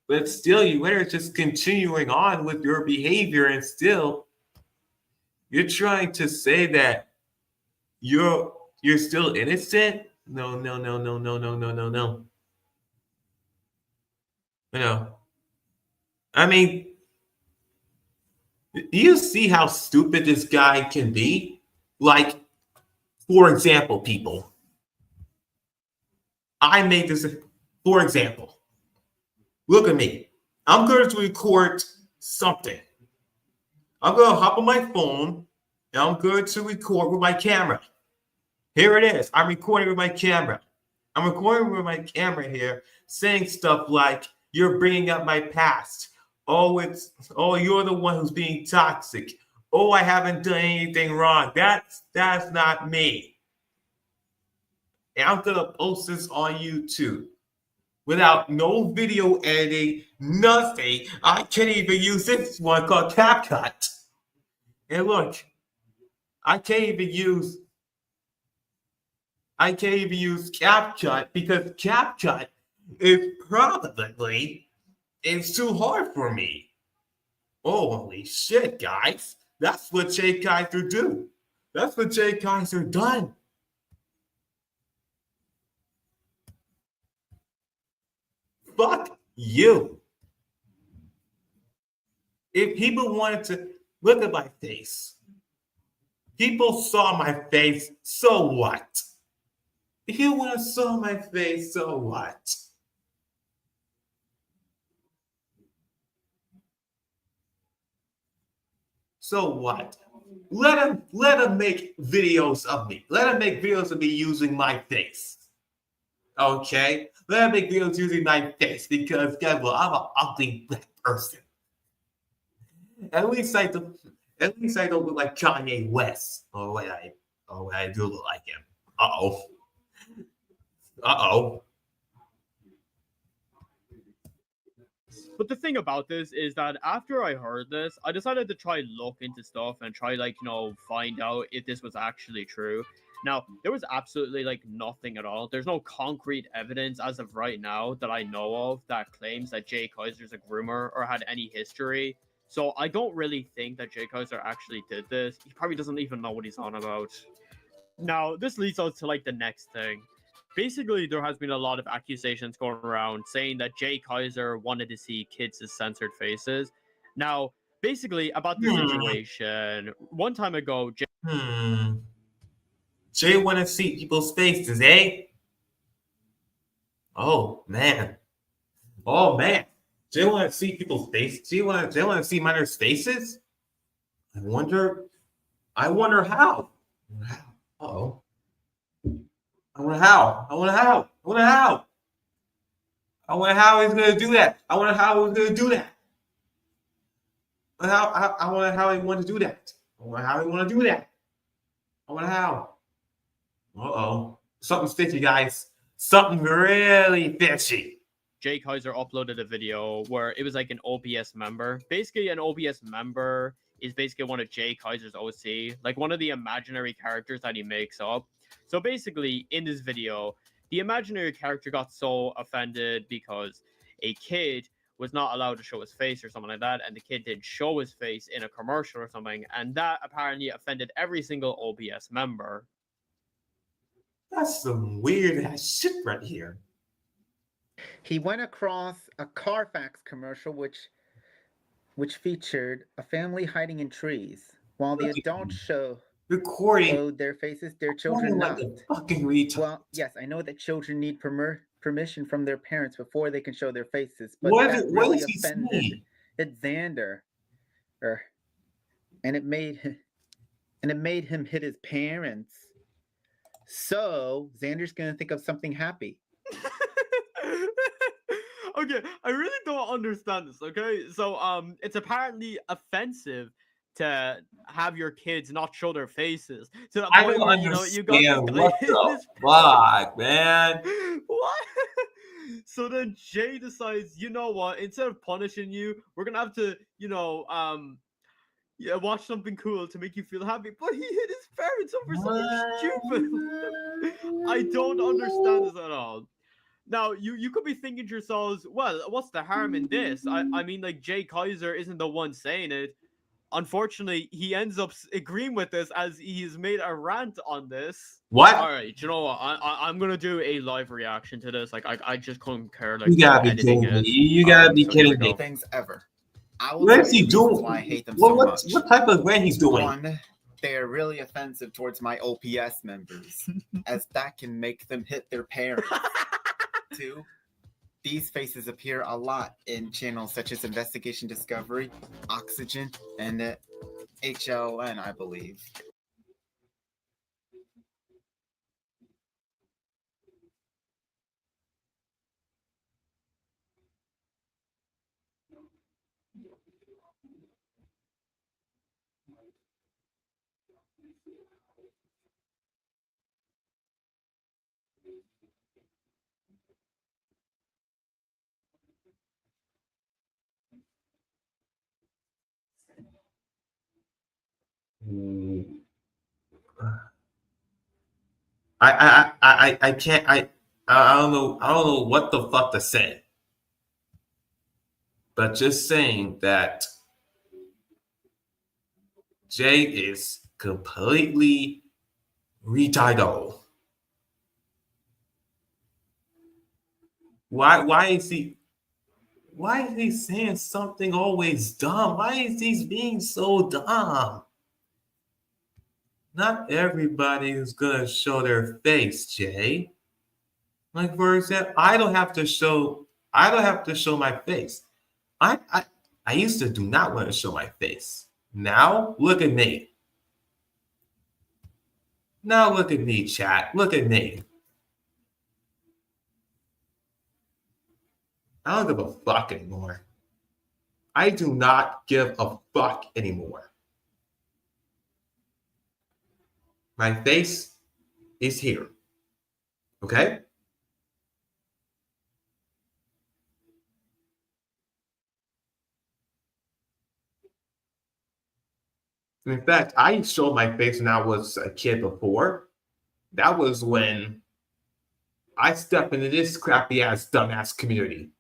But still, you were just continuing on with your behavior, and still, you're trying to say that you're still innocent? No. I mean, do you see how stupid this guy can be? Like, for example, people, I made this, for example, look at me. I'm going to record something. I'm going to hop on my phone and I'm going to record with my camera. Here it is. I'm recording with my camera. I'm recording with my camera here, saying stuff like, you're bringing up my past. Oh, you're the one who's being toxic. Oh, I haven't done anything wrong. That's not me. And I'm gonna post this on YouTube without no video editing, nothing. I can't even use this one called CapCut. And look, I can't even use CapCut because CapCut is probably it's too hard for me. Holy shit, guys. That's what Jay Kaiser do. That's what Jay Kaiser done. Fuck you. If people wanted to look at my face, people saw my face, so what? If you want to saw my face, so what? So what? Let them make videos of me. Let them make videos of me using my face. Okay? Let them make videos using my face because guess what? I'm an ugly black person. At least I don't look like Kanye West. Or what I do look like him. Uh-oh. But the thing about this is that after I heard this, I decided to try look into stuff and try find out if this was actually true. Now, there was absolutely nothing at all. There's no concrete evidence as of right now that I know of that claims that Jay Kaiser's a groomer or had any history. So I don't really think that Jay Kaiser actually did this. He probably doesn't even know what he's on about. Now, this leads us to the next thing. Basically, there has been a lot of accusations going around saying that Jay Kaiser wanted to see kids' censored faces. Now, basically, about the situation, one time ago, Jay want to see people's faces, eh? Oh man. Jay want to see people's faces. Jay want to see minors' faces. I wonder how. Uh-oh. I wonder how he's gonna do that. I wonder how he want to do that. I wonder how he want to do that. I wonder how. Uh-oh. Something's fishy, guys. Something really fishy. Jay Kaiser uploaded a video where it was an OBS member. Basically, an OBS member is basically one of Jay Kaiser's OC, one of the imaginary characters that he makes up. So basically, in this video, the imaginary character got so offended because a kid was not allowed to show his face or something like that, and the kid didn't show his face in a commercial or something, and that apparently offended every single OBS member. That's some weird ass shit right here. He went across a Carfax commercial which featured a family hiding in trees while the adults showed their faces, their children not. Fucking retard. Well, yes, I know that children need permission from their parents before they can show their faces, but What that is really he offended saying? Xander, and it made him hit his parents. So Xander's gonna think of something happy. Okay, I really don't understand this. Okay, so it's apparently offensive to have your kids not show their faces to the I point don't where understand. you got this guy What the fuck, man? What? So then Jay decides, you know what? Instead of punishing you, we're gonna have to, watch something cool to make you feel happy. But he hit his parents over something stupid. I don't understand this at all. Now, you could be thinking to yourselves, well, what's the harm in this? I mean, Jay Kaiser isn't the one saying it. Unfortunately, he ends up agreeing with this as he's made a rant on this. What? All right, you know what? I'm gonna do a live reaction to this. I just couldn't care. You gotta be kidding me. You gotta be kidding me. Things ever. I will What tell is you he the doing? reasons why I hate them so much. What type of rant he's doing? One, they are really offensive towards my OPS members, as that can make them hit their parents. Two, these faces appear a lot in channels such as Investigation Discovery, Oxygen, and HLN, I believe. I can't. I don't know. I don't know what the fuck to say. But just saying that Jay is completely retarded. Why is he saying something always dumb? Why is he being so dumb? Not everybody is gonna show their face, Jay. Like for example, I don't have to show my face. I used to do not want to show my face. Now look at me. Now look at me, chat. Look at me. I don't give a fuck anymore. I do not give a fuck anymore. My face is here. Okay? In fact, I showed my face when I was a kid before. That was when I stepped into this crappy ass, dumbass community.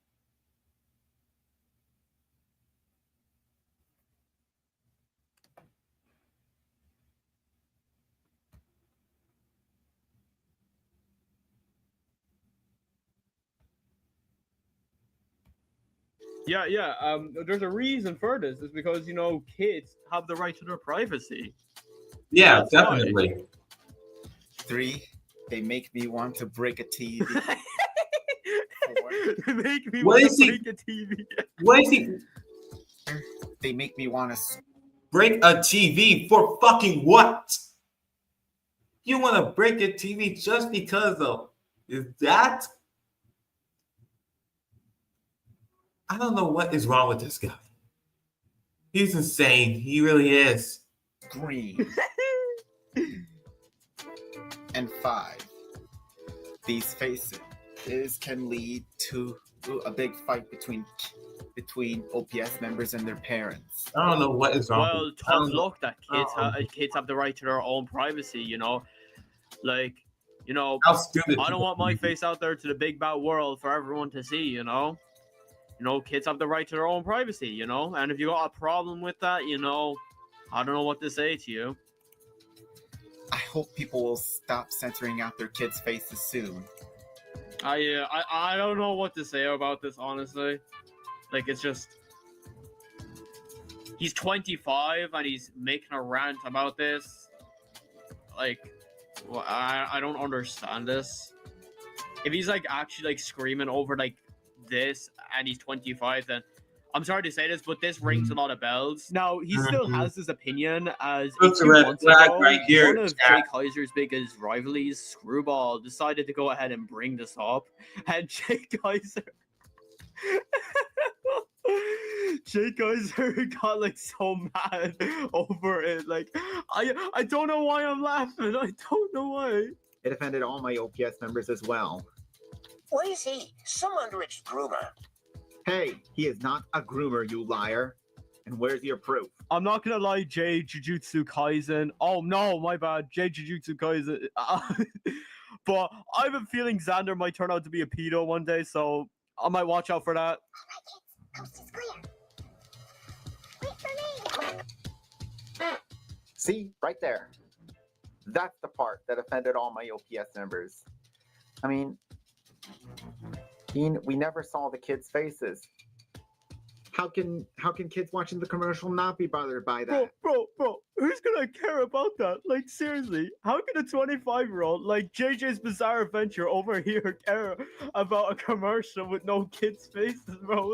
Yeah. There's a reason for this. It's because kids have the right to their privacy. Yeah, That's why. definitely. 3, they make me want to break a TV. They make me What want is to he- break a TV. What is he? They make me want to. Break a TV for fucking what? You want to break a TV just because of is that? I don't know what is wrong with this guy. He's insane. He really is. Scream. And 5, these faces can lead to a big fight between OPS members and their parents. I don't know what is wrong. Well, with tough luck that kids have the right to their own privacy. Like, How stupid. I don't want my face out there to the big bad world for everyone to see. Kids have the right to their own privacy. And if you got a problem with that, I don't know what to say to you. I hope people will stop censoring out their kids' faces soon. I don't know what to say about this, honestly. Like, it's just he's 25 and he's making a rant about this. Like, well, I don't understand this. If he's actually screaming over this and he's 25, then I'm sorry to say this, but this rings a lot of bells. Now, he still has his opinion, as That's a 2 red months flag ago, right here, one of chat. Jay Kaiser's biggest rivalries, Screwball, decided to go ahead and bring this up. And Jay Kaiser got so mad over it. I don't know why I'm laughing. I don't know why. It offended all my OPS members as well. What is he? Some underage groomer. Hey, he is not a groomer, you liar. And where's your proof? I'm not gonna lie, Jay Jujutsu Kaisen. Oh no, my bad, Jay Jujutsu Kaisen. But I have a feeling Xander might turn out to be a pedo one day, so I might watch out for that. Coast is clear. Wait for me. See, right there. That's the part that offended all my OPS members. I mean, we never saw the kids' faces. How can kids watching the commercial not be bothered by that? Bro, who's gonna care about that? Seriously, how can a 25-year-old like JJ's Bizarre Adventure over here care about a commercial with no kids' faces, bro?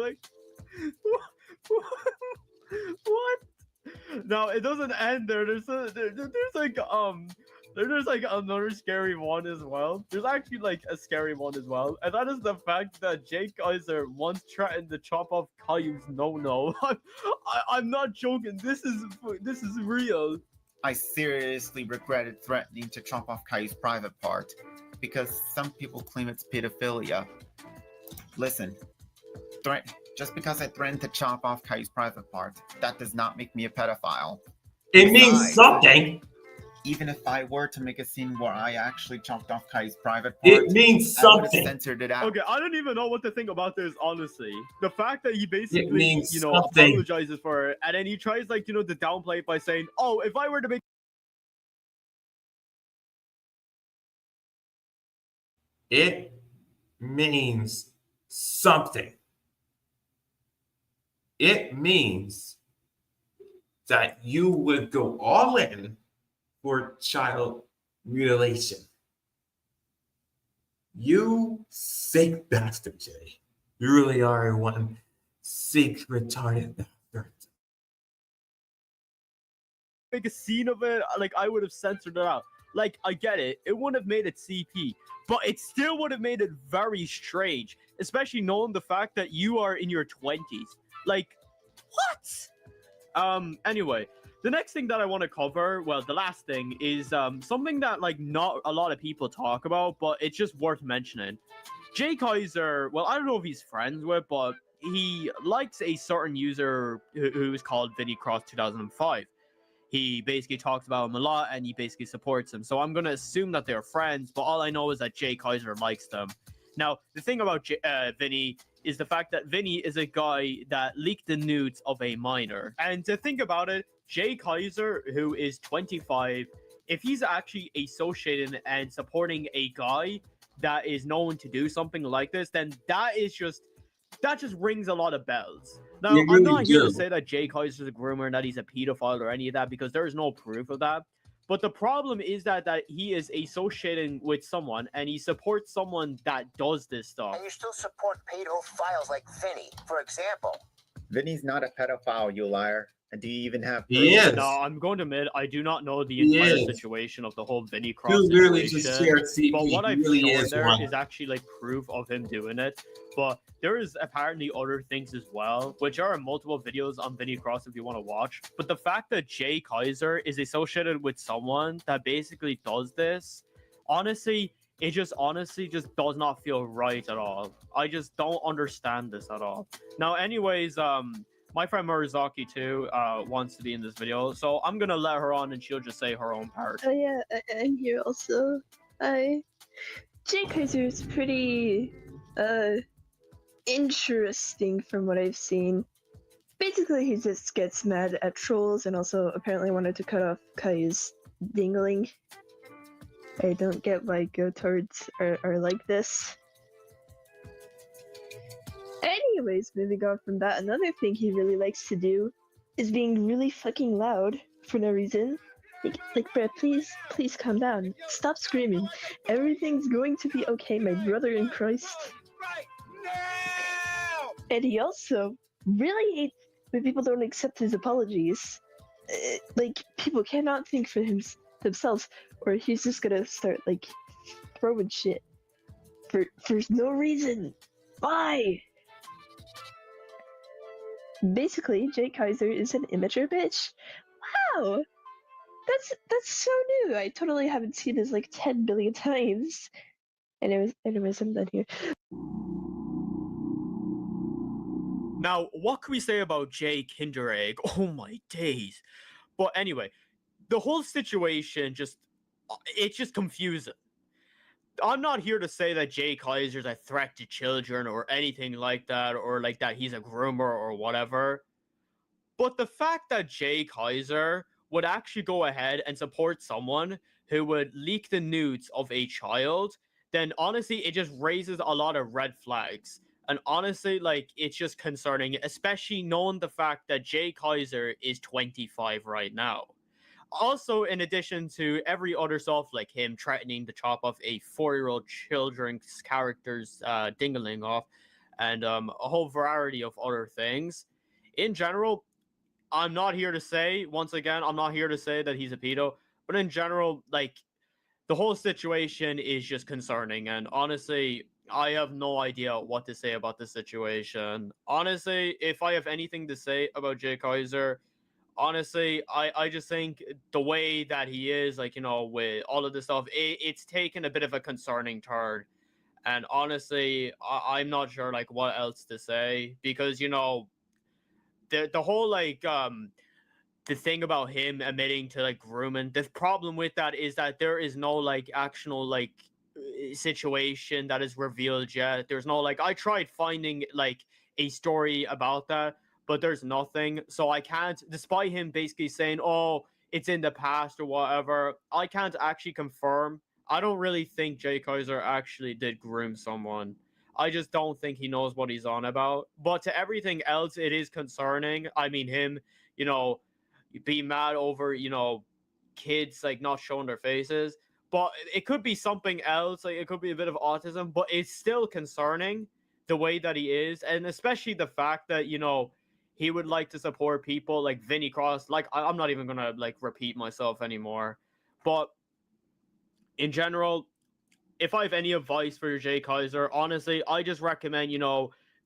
What? No, it doesn't end there. There's another scary one as well. There's actually a scary one as well, and that is the fact that Jay Kaiser once threatened to chop off Caillou's no. I'm not joking. This is real. I seriously regretted threatening to chop off Caillou's private part because some people claim it's pedophilia. Listen, just because I threatened to chop off Caillou's private part, that does not make me a pedophile. It means something. even if I were to make a scene where I actually chopped off Kai's private part, It means I would have something. censored it out. Okay, I don't even know what to think about this, honestly. The fact that he basically, means you know, something. apologizes for it, and then he tries, like, you know, to downplay it by saying, oh, if I were to make It means something. It means that you would go all in for child mutilation. You sick bastard, Jay. You really are one sick, retarded bastard. a scene of it, like, I would have censored it out. Like, I get it. It wouldn't have made it CP, but it still would have made it very strange, especially knowing the fact that you are in your 20s. Like, what? Anyway, the next thing that I want to cover, well, the last thing is something that, like, not a lot of people talk about, but it's just worth mentioning. Jay Kaiser, well, I don't know if he's friends with, but he likes a certain user who is called Vinny Cross 2005. He basically talks about him a lot, and he basically supports him. So I'm going to assume that they're friends, but all I know is that Jay Kaiser likes them. Now, the thing about Vinny is the fact that Vinny is a guy that leaked the nudes of a minor. And to think about it, Jay Kaiser, who is 25, if he's actually associating and supporting a guy that is known to do something like this, then that just rings a lot of bells. Now, You I'm really not here to do. say that Jay Kaiser is a groomer and that he's a pedophile or any of that, because there is no proof of that. But the problem is that he is associating with someone, and he supports someone that does this stuff. And you still support pedophiles like Vinny, for example. Vinny's not a pedophile, you liar. And do you even have He proof? is. No, I'm going to admit, I do not know the He entire is. situation of the whole Vinny Cross You really just situation. shared CP. But what He I've really shown is there one. is actually like proof of him doing it. But there is apparently other things as well, which are multiple videos on Vinny Cross if you want to watch. But the fact that Jay Kaiser is associated with someone that basically does this, honestly, it just does not feel right at all. I just don't understand this at all. Now, anyways, my friend Murazaki too wants to be in this video, so I'm gonna let her on and she'll just say her own part. Oh yeah, I'm here also. Jay Kaiser is pretty interesting from what I've seen. Basically, he just gets mad at trolls and also apparently wanted to cut off Kai's dingling. I don't get why gotards are like this. Anyways, moving on from that, another thing he really likes to do is being really fucking loud for no reason. Like, bruh, please calm down. Stop screaming. Everything's going to be okay, my brother in Christ. Right now! And he also really hates when people don't accept his apologies. Like, people cannot think for themselves, or he's just gonna start, like, throwing shit. For no reason. Why? Basically, Jay Kaiser is an immature bitch. Wow! That's so new. I totally haven't seen this like 10 billion times. Anyways, I'm done here. Now, what can we say about Jay Kinderegg? Oh my days. But anyway, the whole situation it's just confusing. I'm not here to say that Jay Kaiser's a threat to children or anything like that, or like that he's a groomer or whatever. But the fact that Jay Kaiser would actually go ahead and support someone who would leak the nudes of a child, then honestly, it just raises a lot of red flags. And honestly, like, it's just concerning, especially knowing the fact that Jay Kaiser is 25 right now. Also, in addition to every other stuff, like him threatening to chop off a 4-year-old children's character's dingling off, and a whole variety of other things. In general, I'm not here to say, once again, I'm not here to say that he's a pedo, but in general, like, the whole situation is just concerning, and honestly, I have no idea what to say about this situation. Honestly, if I have anything to say about Jay Kaiser, honestly, I just think the way that he is, like, you know, with all of this stuff, it's taken a bit of a concerning turn. And honestly, I'm not sure, like, what else to say, because, you know, the whole, like, the thing about him admitting to like grooming, the problem with that is that there is no like actual like situation that is revealed yet. There's no like I tried finding like a story about that, but there's nothing. So I can't, despite him basically saying, "Oh, it's in the past" or whatever, I can't actually confirm. I don't really think Jay Kaiser actually did groom someone. I just don't think he knows what he's on about. But to everything else, it is concerning. I mean, him, you know, be mad over, kids like not showing their faces. But it could be something else. Like it could be a bit of autism, but it's still concerning the way that he is, and especially the fact that he would like to support people like Vinny Cross. Like I'm not even gonna like repeat myself anymore, but in general, if I have any advice for Jay Kaiser, honestly, I just recommend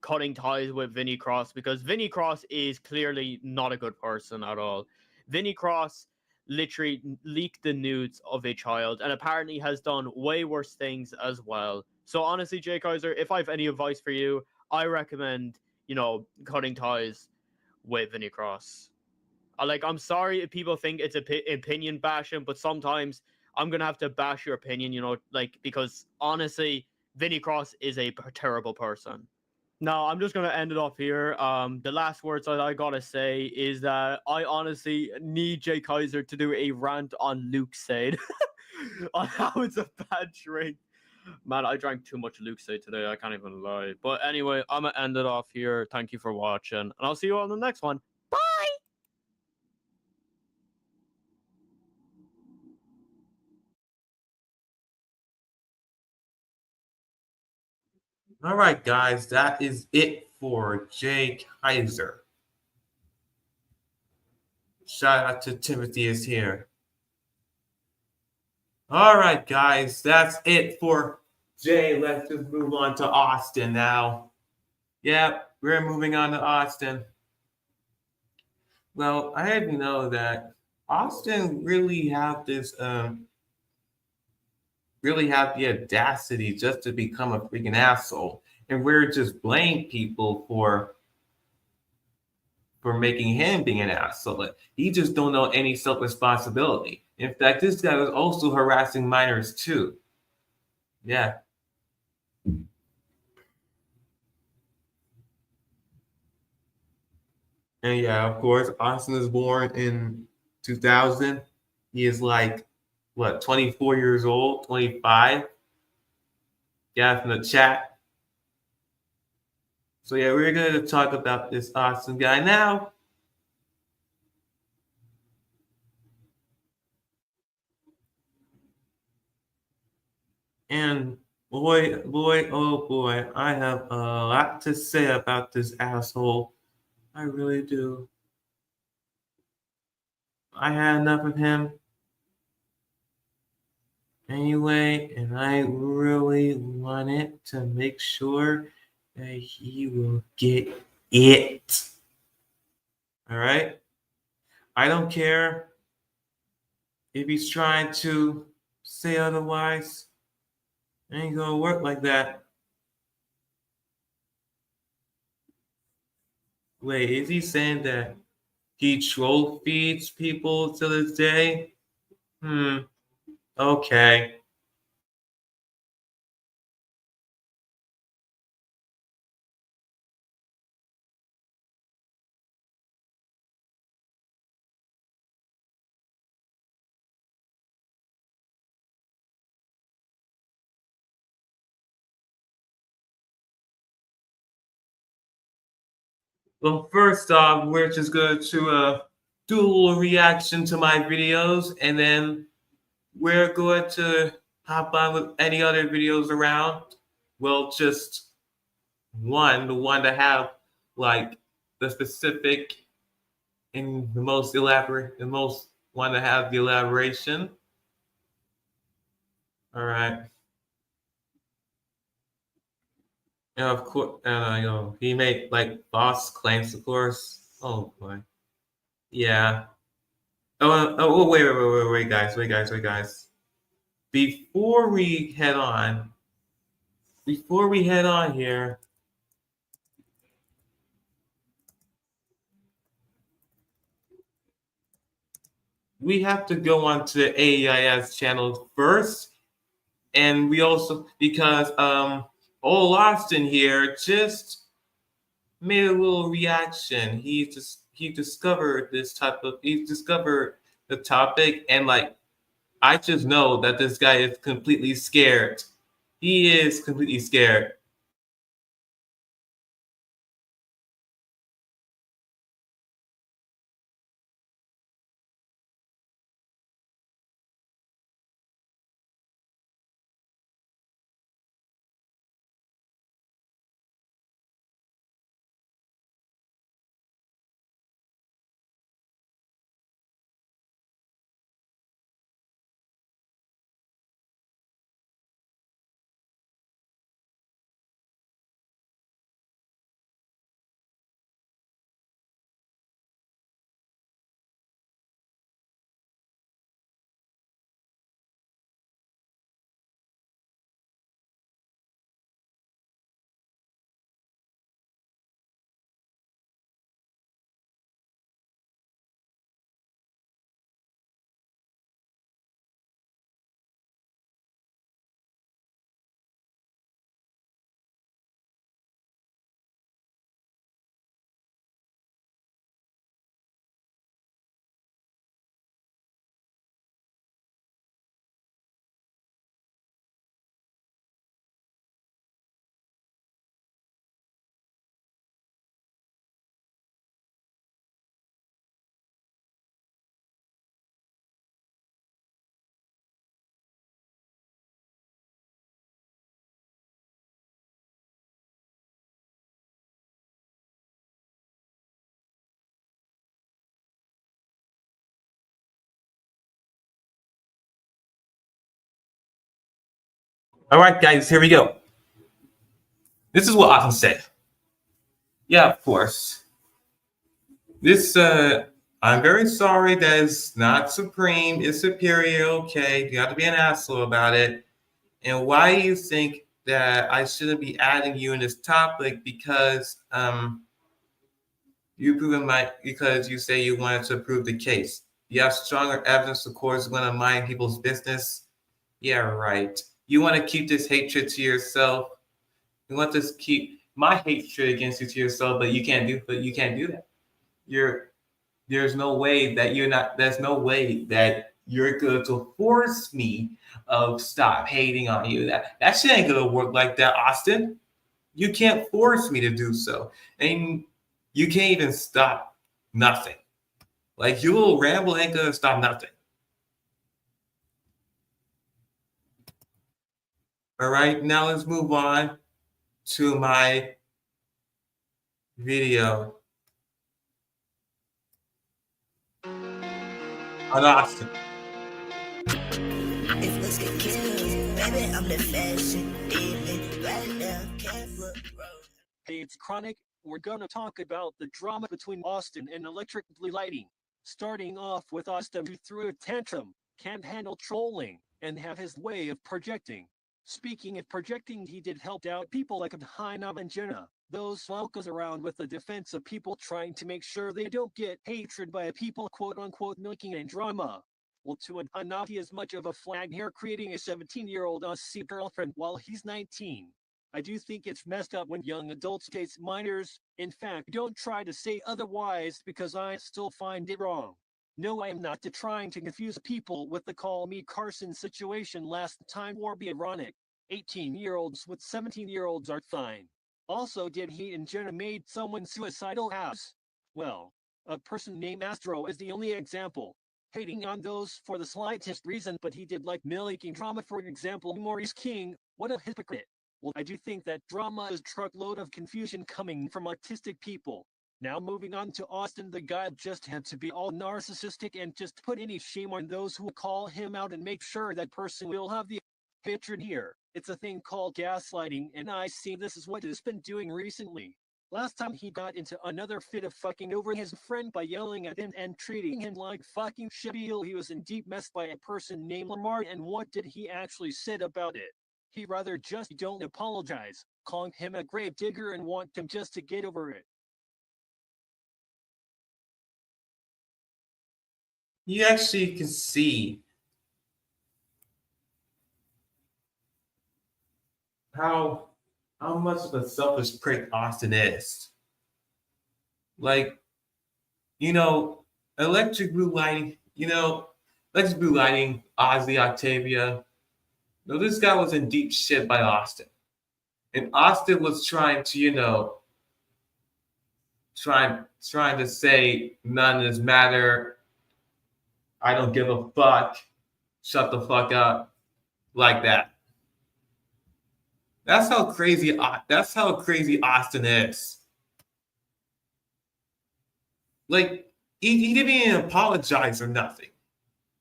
cutting ties with Vinny Cross, because Vinny Cross is clearly not a good person at all. Vinny Cross literally leaked the nudes of a child and apparently has done way worse things as well. So honestly, Jay Kaiser, if I have any advice for you, I recommend, cutting ties with Vinny Cross. I'm sorry if people think it's opinion bashing, but sometimes I'm gonna have to bash your opinion, because honestly, Vinny Cross is a terrible person. No, I'm just gonna end it off here. The last words that I gotta say is that I honestly need Jay Kaiser to do a rant on Luke Sade on how it's a bad drink. Man, I drank too much Luke Sade today. I can't even lie. But anyway, I'm gonna end it off here. Thank you for watching, and I'll see you on the next one. Bye. All right, guys, that is it for Jay Kaiser. Shout out to Timothy is here. All right, guys, that's it for Jay. Let's just move on to Austin now. Yep, we're moving on to Austin. Well, I didn't know that Austin really have the audacity just to become a freaking asshole, and we're just blame people for making him being an asshole. He just don't know any self-responsibility. In fact, this guy was also harassing minors too. Yeah. And yeah, of course, Austin was born in 2000. He is like, what, 24 years old, 25? Yeah, from the chat. So yeah, we're going to talk about this Austin guy now. And boy, oh boy, I have a lot to say about this asshole. I really do. I had enough of him anyway, and I really wanted to make sure that he will get it. All right? I don't care if he's trying to say otherwise. It ain't gonna work like that. Wait, is he saying that he troll feeds people to this day? Okay. Well, first off, we're just going to do a little reaction to my videos, and then we're going to hop on with any other videos around. Well, just the one to have like the specific and the most elaborate, the most one to have the elaboration. All right. And of course, he made like false claims, of course. Oh boy. Yeah. Oh, wait, guys. Before we head on here, we have to go onto the AEIS channel first, and we also because old Austin here just made a little reaction. He discovered the topic, and like I just know that this guy is completely scared. He is completely scared. All right, guys, here we go. This is what Austin said. Yeah, of course. This I'm very sorry that it's not supreme, it's superior, okay. You have to be an asshole about it. And why do you think that I shouldn't be adding you in this topic? Because because you say you wanted to prove the case. You have stronger evidence, of course, going to mind people's business. Yeah, right. You want to keep this hatred to yourself. You want to keep my hatred against you to yourself, but you can't do that. There's no way that there's no way that you're going to force me of stop hating on you. That shit ain't gonna work like that, Austin. You can't force me to do so. And you can't even stop nothing. Like your little ramble ain't gonna stop nothing. All right, now let's move on to my video on Austin. If let's get killed, baby, I'm the fashion demon right now. Can't look road. Hey, it's Chronic. We're gonna talk about the drama between Austin and Electric Lighting. Starting off with Austin, who threw a tantrum, can't handle trolling, and have his way of projecting. Speaking of projecting, he did help out people like Hainab and Jenna. Those goes around with the defense of people trying to make sure they don't get hatred by people quote-unquote milking and drama. Well, to Hainab, he is much of a flag here, creating a 17-year-old Aussie girlfriend while he's 19. I do think it's messed up when young adults date minors. In fact, don't try to say otherwise because I still find it wrong. No, I am not trying to confuse people with the Call Me Carson situation last time or be ironic. 18-year-olds with 17-year-olds are fine. Also, did he and Jenna made someone suicidal house? Well, a person named Astro is the only example. Hating on those for the slightest reason, but he did like milking drama, for example, Maurice King. What a hypocrite. Well, I do think that drama is a truckload of confusion coming from autistic people. Now moving on to Austin, the guy just had to be all narcissistic and just put any shame on those who call him out and make sure that person will have the hatred here. It's a thing called gaslighting, and I see this is what he's been doing recently. Last time he got into another fit of fucking over his friend by yelling at him and treating him like fucking shit. He was in deep mess by a person named Lamar, and what did he actually said about it? He rather just don't apologize, calling him a grave digger and want him just to get over it. you actually can see how much of a selfish prick Austin is. Like, electric blue lighting, electric blue lighting, Ozzy Octavia. No, this guy was in deep shit by Austin. And Austin was trying to, trying to say none does matter. I don't give a fuck. Shut the fuck up. Like that. That's how crazy Austin is. Like, he didn't even apologize or nothing.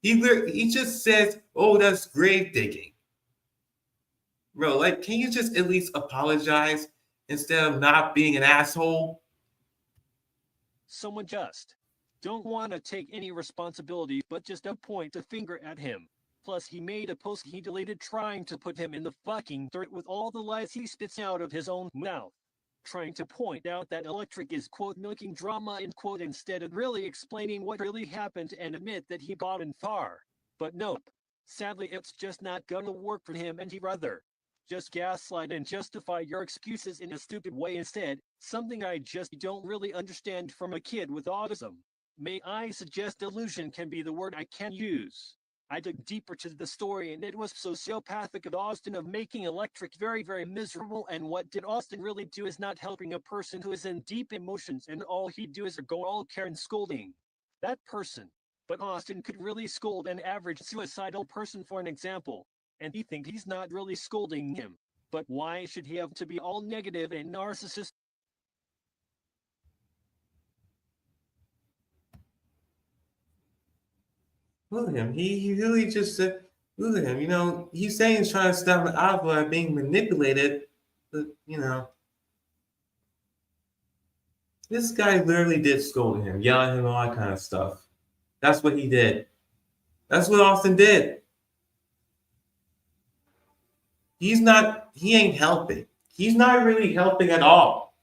He just says, "Oh, that's grave digging." Bro, like, can you just at least apologize instead of not being an asshole? Someone just don't want to take any responsibility but just point a finger at him. Plus, he made a post he deleted trying to put him in the fucking dirt with all the lies he spits out of his own mouth. Trying to point out that Electric is, quote, milking drama, end quote, instead of really explaining what really happened and admit that he bought in far. But nope. Sadly, it's just not gonna work for him, and he'd rather just gaslight and justify your excuses in a stupid way instead, something I just don't really understand from a kid with autism. May I suggest delusion can be the word I can use. I dug deeper to the story and it was sociopathic of Austin of making Electric very, very miserable, and what did Austin really do is not helping a person who is in deep emotions and all he'd do is go all care and scolding that person. But Austin could really scold an average suicidal person for an example, and he thinks he's not really scolding him. But why should he have to be all negative and narcissistic? Look at him. He really just said, look at him. He's saying he's trying to stop an alpha being manipulated. But, this guy literally did scold him, yell at him, all that kind of stuff. That's what he did. That's what Austin did. He ain't helping. He's not really helping at all.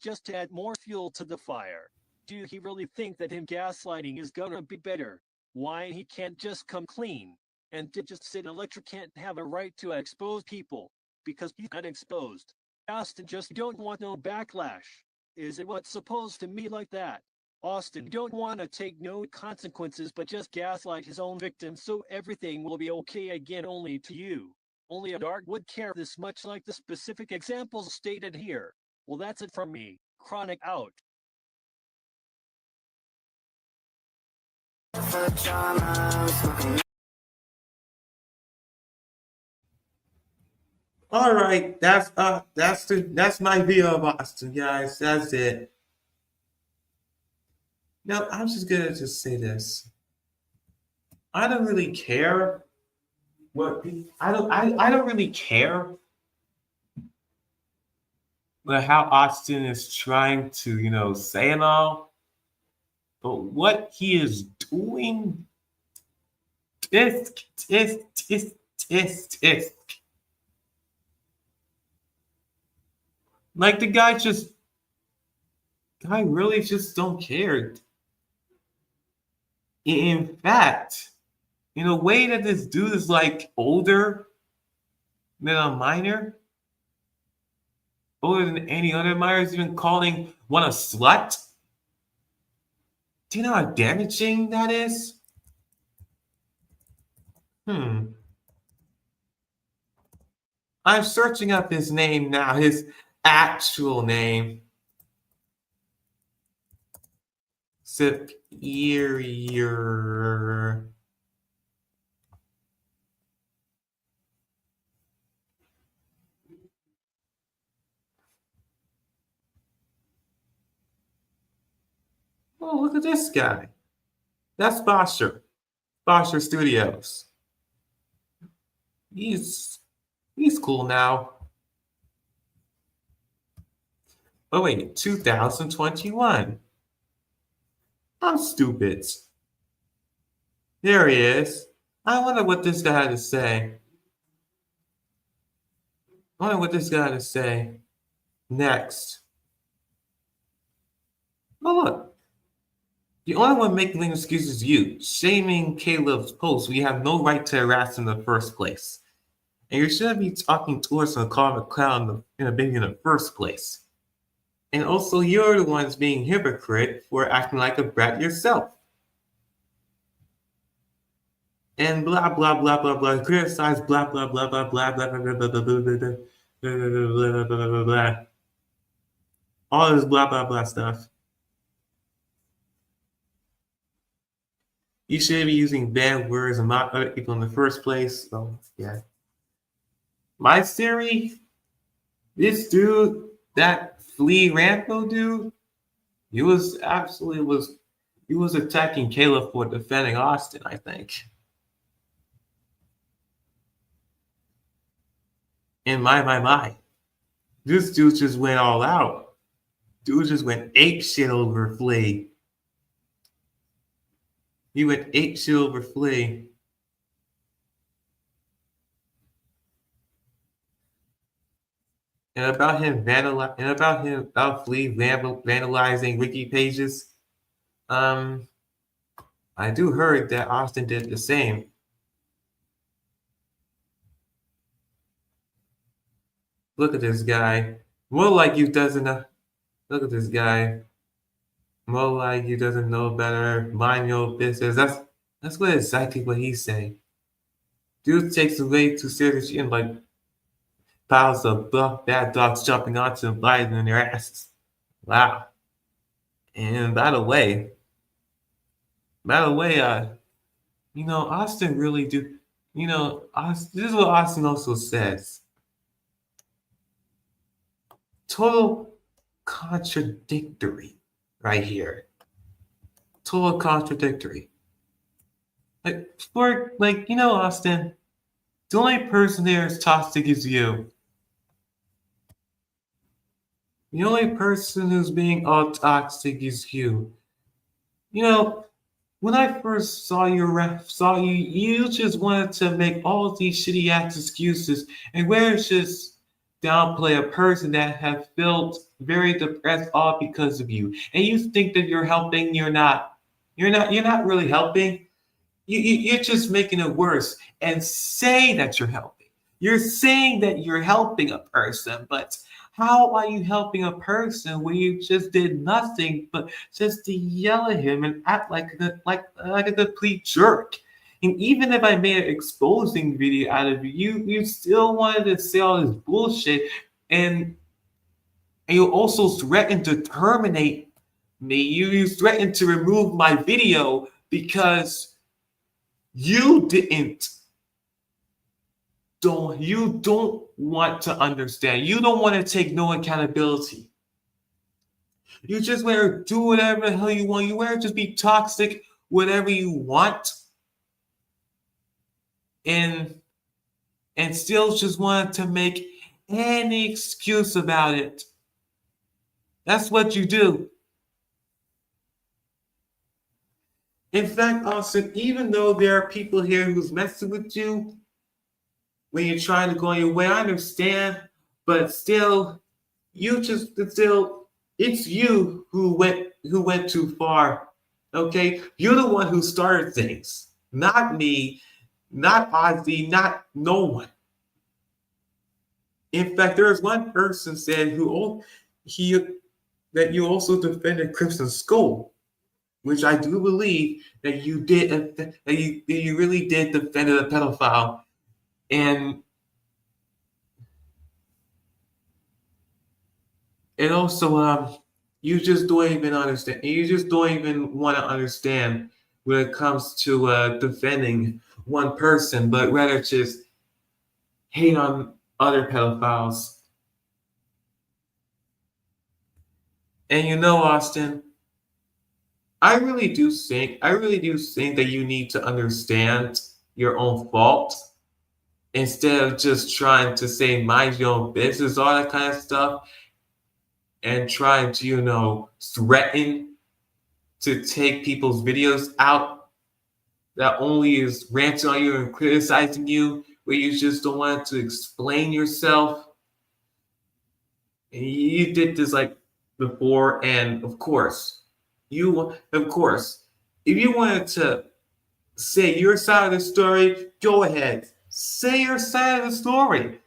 Just to add more fuel to the fire. Do he really think that him gaslighting is gonna be better? Why he can't just come clean? And to just sit Electric can't have a right to expose people because he's not exposed. Austin just don't want no backlash. Is it what's supposed to be like that? Austin don't want to take no consequences but just gaslight his own victims so everything will be okay again only to you. Only a dart would care this much like the specific examples stated here. Well, that's it from me. Chronic out. All right, that's my view of Austin, guys. That's it. Now, I'm just gonna say this. I don't really care I don't really care how Austin is trying to, say and all. But what he is doing is like the guy really just don't care. In fact, in a way that this dude is like older than a minor, older than any other minor, is even calling one a slut. Do you know how damaging that is? I'm searching up his name now, his actual name. Superior. Oh, look at this guy. That's Bosher. Bosher Studios. He's cool now. Oh wait, 2021. I'm stupid. There he is. I wonder what this guy had to say. Next. Oh look. The only one making lame excuses is you, shaming Caleb's post when you have no right to harass him in the first place. And you shouldn't be talking towards him and calling him a clown in the beginning in the first place. And also, you're the ones being hypocrite for acting like a brat yourself. And blah blah blah blah blah, criticize blah blah blah blah blah blah blah blah blah blah blah blah blah blah blah blah. All this blah blah blah stuff. You shouldn't be using bad words and mock other people in the first place. So yeah. My theory, this dude, that Flea Rambo dude, he was attacking Caleb for defending Austin, I think. And my. This dude just went all out. Dude just went ape shit over Flea. He went ape shit over Flea. And about Flea vandalizing wiki pages. I do heard that Austin did the same. Look at this guy. More like you doesn't know. Look at this guy. More like you doesn't know better. Mind your business. That's what exactly what he's saying. Dude takes away too seriously and like piles of bad dogs jumping onto them, biting in their asses. Wow. And by the way, Austin really do. This is what Austin also says. Total contradictory right here. Total contradictory. Austin, the only person there is toxic is you. The only person who's being all toxic is you. When I first saw you, you just wanted to make all these shitty ass excuses, and where it's just downplay a person that has felt very depressed all because of you, and you think that you're helping. You're not really helping. You're just making it worse and say that you're helping. You're saying that you're helping a person, but how are you helping a person when you just did nothing but just to yell at him and act like a complete jerk? And even if I made an exposing video out of you still wanted to say all this bullshit, and you also threatened to terminate me. You threatened to remove my video because you don't want to understand. You don't want to take no accountability. You just want to do whatever the hell you want. You want to just be toxic, whatever you want. And still just wanted to make any excuse about it. That's what you do. In fact, Austin, even though there are people here who's messing with you when you're trying to go your way, I understand, but still, it's you who went too far. Okay? You're the one who started things, not me. Not Ozzy, not no one. In fact, there was one person said that you also defended Crimson Skull, which I do believe that you did. That you really did defend a pedophile, and also you just don't even understand. You just don't even want to understand when it comes to defending one person, but rather just hate on other pedophiles. And Austin, I really do think that you need to understand your own fault instead of just trying to say mind your own business, all that kind of stuff, and trying to threaten to take people's videos out that only is ranting on you and criticizing you, where you just don't want to explain yourself. And you did this before, and of course, of course, if you wanted to say your side of the story, go ahead. Say your side of the story.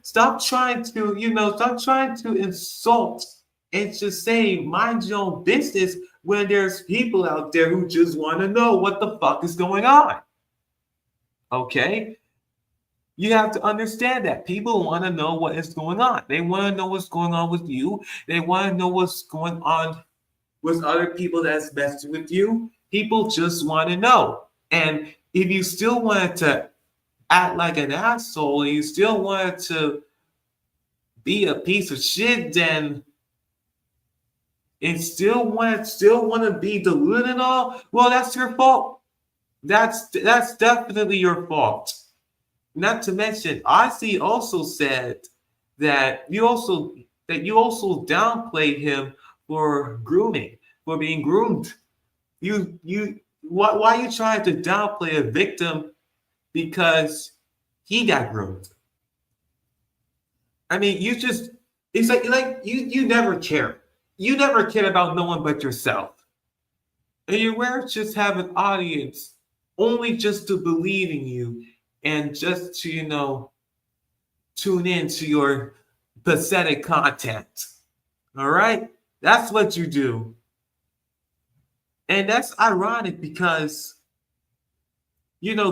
Stop trying to insult and just say mind your own business when there's people out there who just want to know what the fuck is going on. Okay? You have to understand that people want to know what is going on. They want to know what's going on with you. They want to know what's going on with other people that's messing with you. People just want to know. And if you still wanted to act like an asshole and you still wanted to be a piece of shit, then and still want to be deluded and all, well, that's your fault. That's definitely your fault. Not to mention, Ozzy also said that you also downplayed him for grooming, for being groomed. Why you trying to downplay a victim because he got groomed? I mean, it's like you never care. You never care about no one but yourself. And you rare just have an audience only just to believe in you and just to, tune in to your pathetic content. All right? That's what you do. And that's ironic because,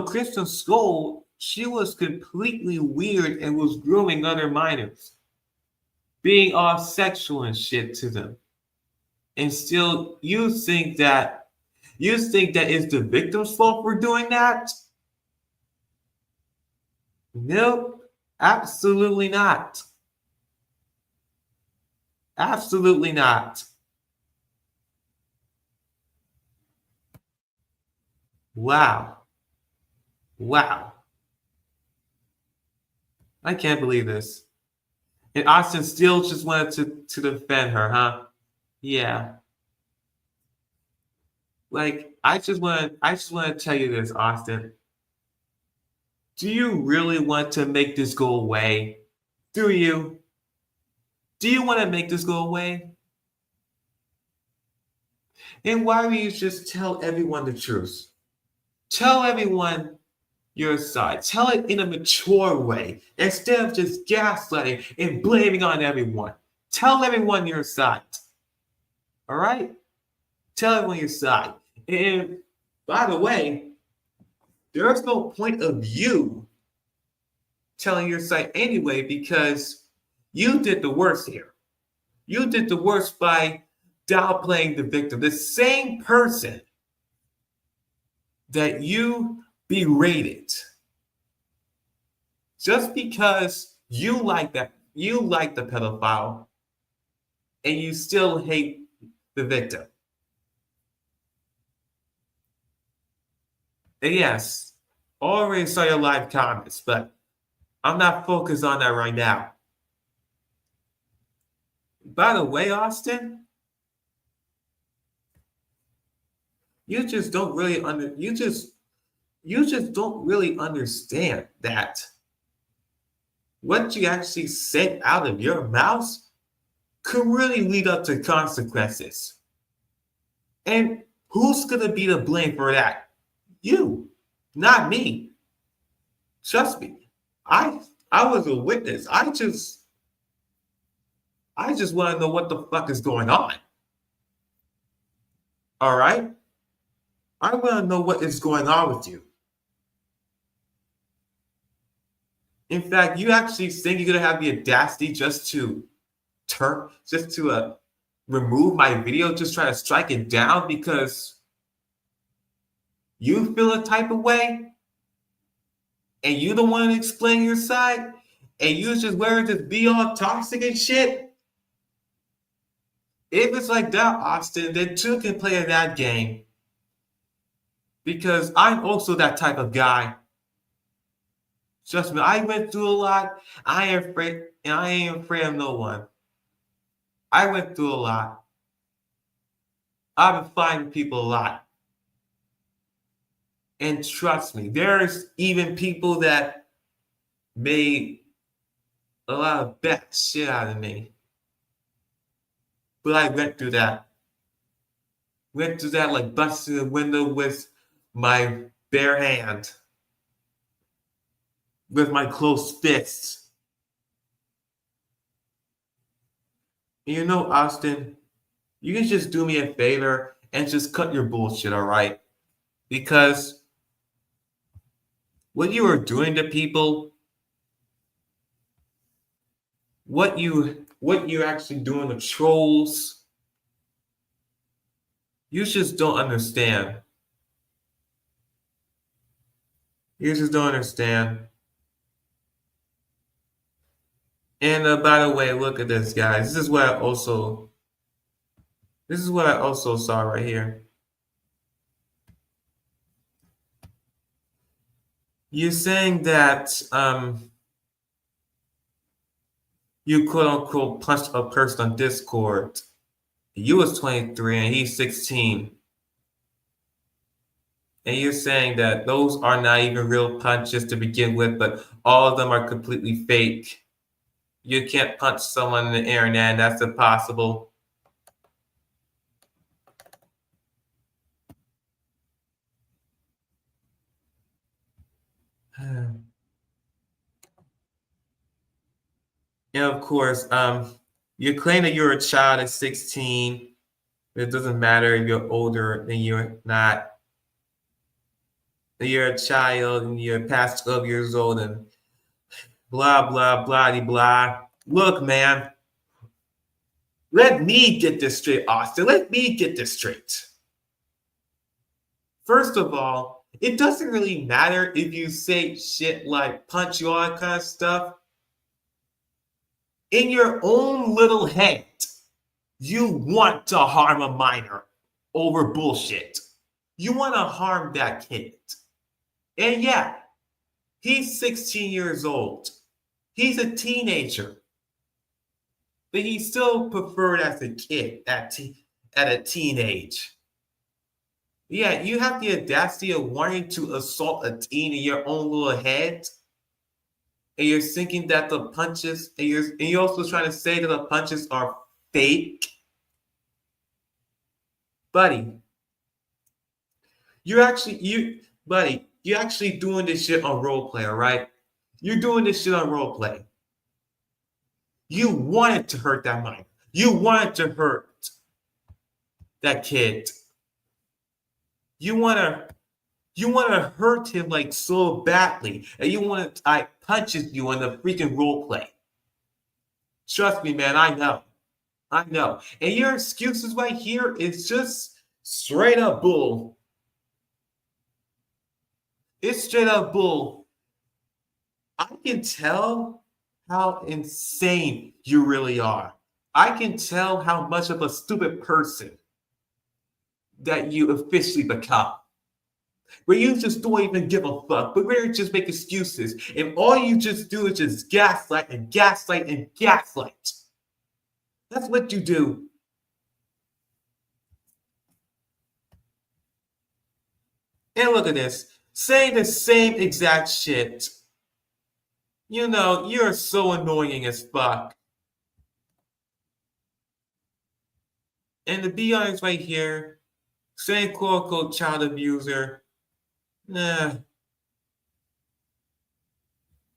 Kristen Skull, she was completely weird and was grooming other minors, being all sexual and shit to them. And still, you think that it's the victim's fault for doing that? Nope, absolutely not. Absolutely not. Wow. I can't believe this. And Austin still just wanted to defend her, huh? Yeah. Like, I just want to tell you this, Austin. Do you really want to make this go away? Do you? Do you want to make this go away? And why don't you just tell everyone the truth? Tell everyone your side. Tell it in a mature way instead of just gaslighting and blaming on everyone. Tell everyone your side. All right? Tell everyone your side. And by the way, there's no point of you telling your side anyway because you did the worst here. You did the worst by downplaying the victim. The same person that you berated just because you like the pedophile and you still hate the victim. And yes, already saw your live comments, but I'm not focused on that right now. By the way, Austin, you just don't really don't really understand that what you actually said out of your mouth could really lead up to consequences. And who's gonna be to blame for that? You, not me. Trust me. I was a witness. I just want to know what the fuck is going on. All right? I want to know what is going on with you. In fact, you actually think you're going to have the audacity just to remove my video, just try to strike it down because you feel a type of way and you don't want to explain your side and you just wearing to be all toxic and shit? If it's like that, Austin, then two can play in that game. Because I'm also that type of guy. Trust me, I went through a lot. I ain't afraid of no one. I went through a lot. I've been fighting people a lot. And trust me, there's even people that made a lot of bad shit out of me. But I went through that. Went to that like busted the window with my bare hand. With my closed fists. You know, Austin, you can just do me a favor and just cut your bullshit, all right? Because what you are doing to people, what you're actually doing to trolls, you just don't understand. You just don't understand. And by the way, look at this, guys. This is what I also saw right here. You're saying that you quote unquote punched a person on Discord. You was 23 and he's 16. And you're saying that those are not even real punches to begin with, but all of them are completely fake. You can't punch someone in the internet, that's impossible. And of course, you claim that you're a child at 16. It doesn't matter if you're older than you're not. You're a child and you're past 12 years old and blah, blah, blah, blah. Look, man, let me get this straight, Austin. Let me get this straight. First of all, it doesn't really matter if you say shit like punch you, all that kind of stuff. In your own little head, you want to harm a minor over bullshit. You want to harm that kid. And yeah, he's 16 years old. He's a teenager. But he's still preferred as a kid at a teenage. Yeah, you have the audacity of wanting to assault a teen in your own little head. And you're thinking that the punches, and you're also trying to say that the punches are fake. Buddy, you're actually doing this shit on roleplay, all right? You're doing this shit on roleplay. You wanted to hurt that minor. You wanted to hurt that kid. You want to hurt him like so badly, and you want to type punches you on the freaking roleplay. Trust me, man, I know. And your excuses right here is just straight up bull. It's straight up bull. I can tell how insane you really are. I can tell how much of a stupid person that you officially become. Where you just don't even give a fuck, but where you just make excuses. And all you just do is just gaslight and gaslight and gaslight. That's what you do. And look at this. Saying the same exact shit. You know, you're so annoying as fuck. And to be honest right here, saying quote unquote child abuser, nah.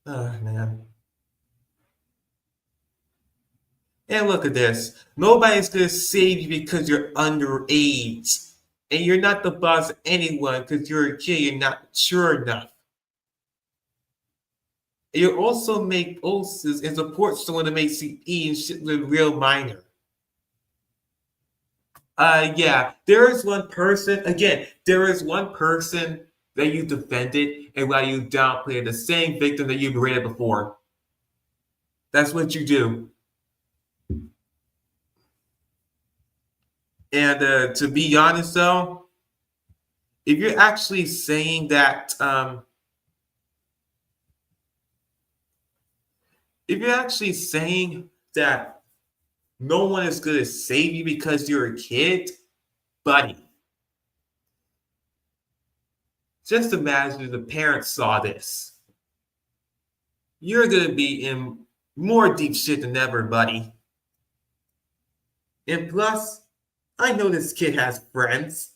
Oh, man. And look at this. Nobody's going to save you because you're underage. And you're not the boss of anyone because you're a kid. You're not mature enough. And you also make posts and support someone to make CE and shit with real minor. Yeah, there is one person that you defended and while you downplayed the same victim that you berated before. That's what you do. And to be honest, though, if you're actually saying that, no one is going to save you because you're a kid, buddy, just imagine if the parents saw this. You're going to be in more deep shit than ever, buddy. And plus, I know this kid has friends.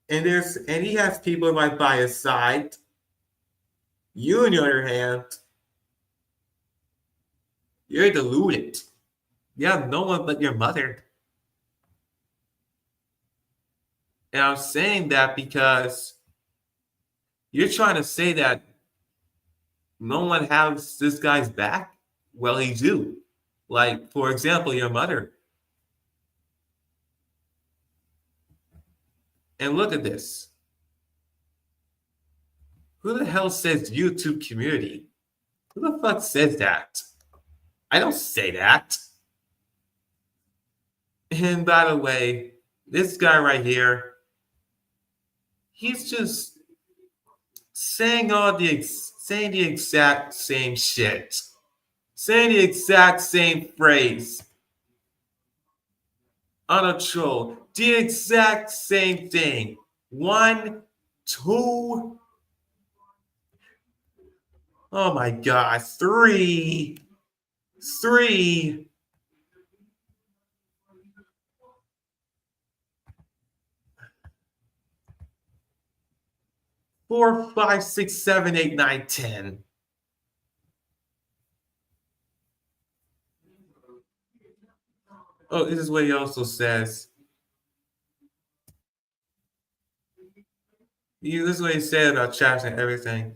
And he has people right by his side. You, on the other hand, you're deluded. You have no one but your mother. And I'm saying that because you're trying to say that no one has this guy's back. Well, he do. Like, for example, your mother. And look at this. Who the hell says YouTube community? Who the fuck says that? I don't say that. And by the way, this guy right here, he's just saying saying the exact same shit, saying the exact same phrase on a troll, the exact same thing. 1, 2, oh my god, 3, 4, 5, 6, 7, 8, 9, 10. Oh, this is what he also says. This is what he said about trash and everything.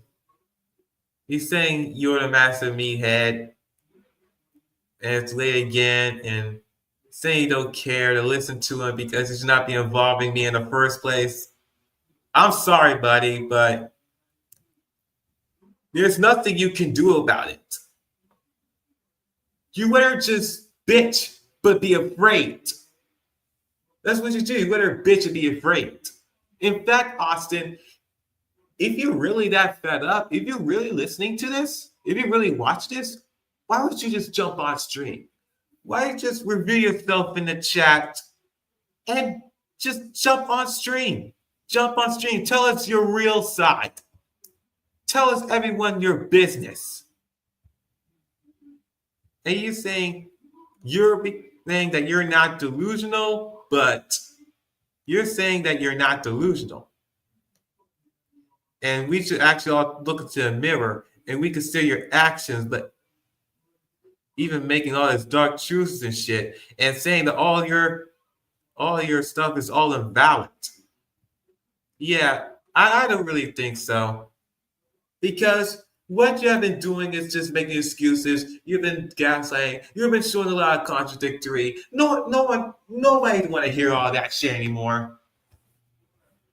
He's saying you're the massive meathead, and it's late again, and saying you don't care to listen to him because he should not be involving me in the first place. I'm sorry, buddy, but there's nothing you can do about it. You better just bitch, but be afraid. That's what you do. You better bitch and be afraid. In fact, Austin, if you're really that fed up, if you're really listening to this, if you really watch this, why would you just jump on stream? Why don't you just review yourself in the chat and just jump on stream? Jump on stream. Tell us your real side. Tell us everyone your business. And you're saying that you're not delusional, but you're saying that you're not delusional. And we should actually all look into the mirror and we consider your actions, but even making all this dark truths and shit and saying that all your stuff is all invalid. Yeah, I don't really think so. Because what you have been doing is just making excuses. You've been gaslighting. You've been showing a lot of contradictory. Nobody want to hear all that shit anymore.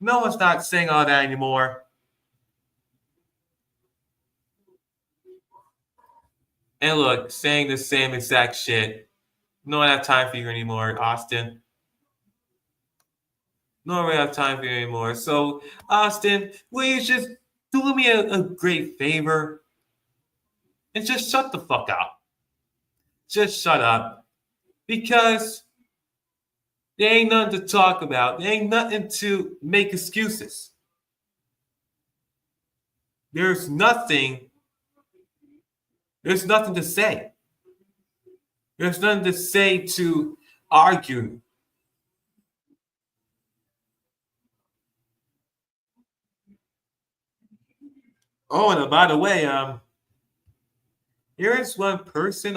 No one's not saying all that anymore. And look, saying the same exact shit. No one have time for you anymore, Austin. No one have time for you anymore. So, Austin, will you just do me a great favor? And just shut the fuck up. Just shut up. Because there ain't nothing to talk about. There ain't nothing to make excuses. There's nothing to say. There's nothing to say to argue. Oh, and by the way, there is one person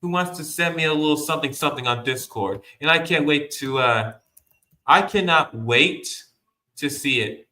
who wants to send me a little something on Discord, and I can't wait to I cannot wait to see it.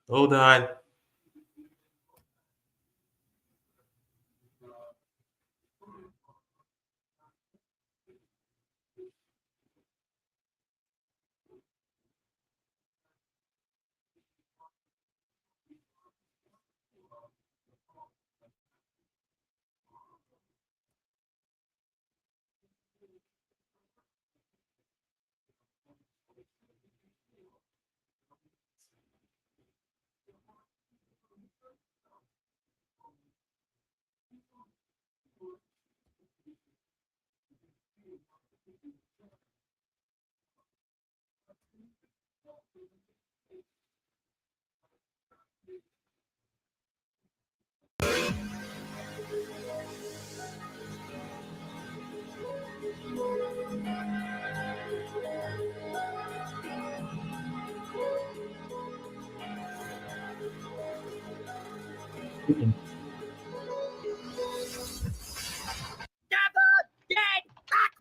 Hold on.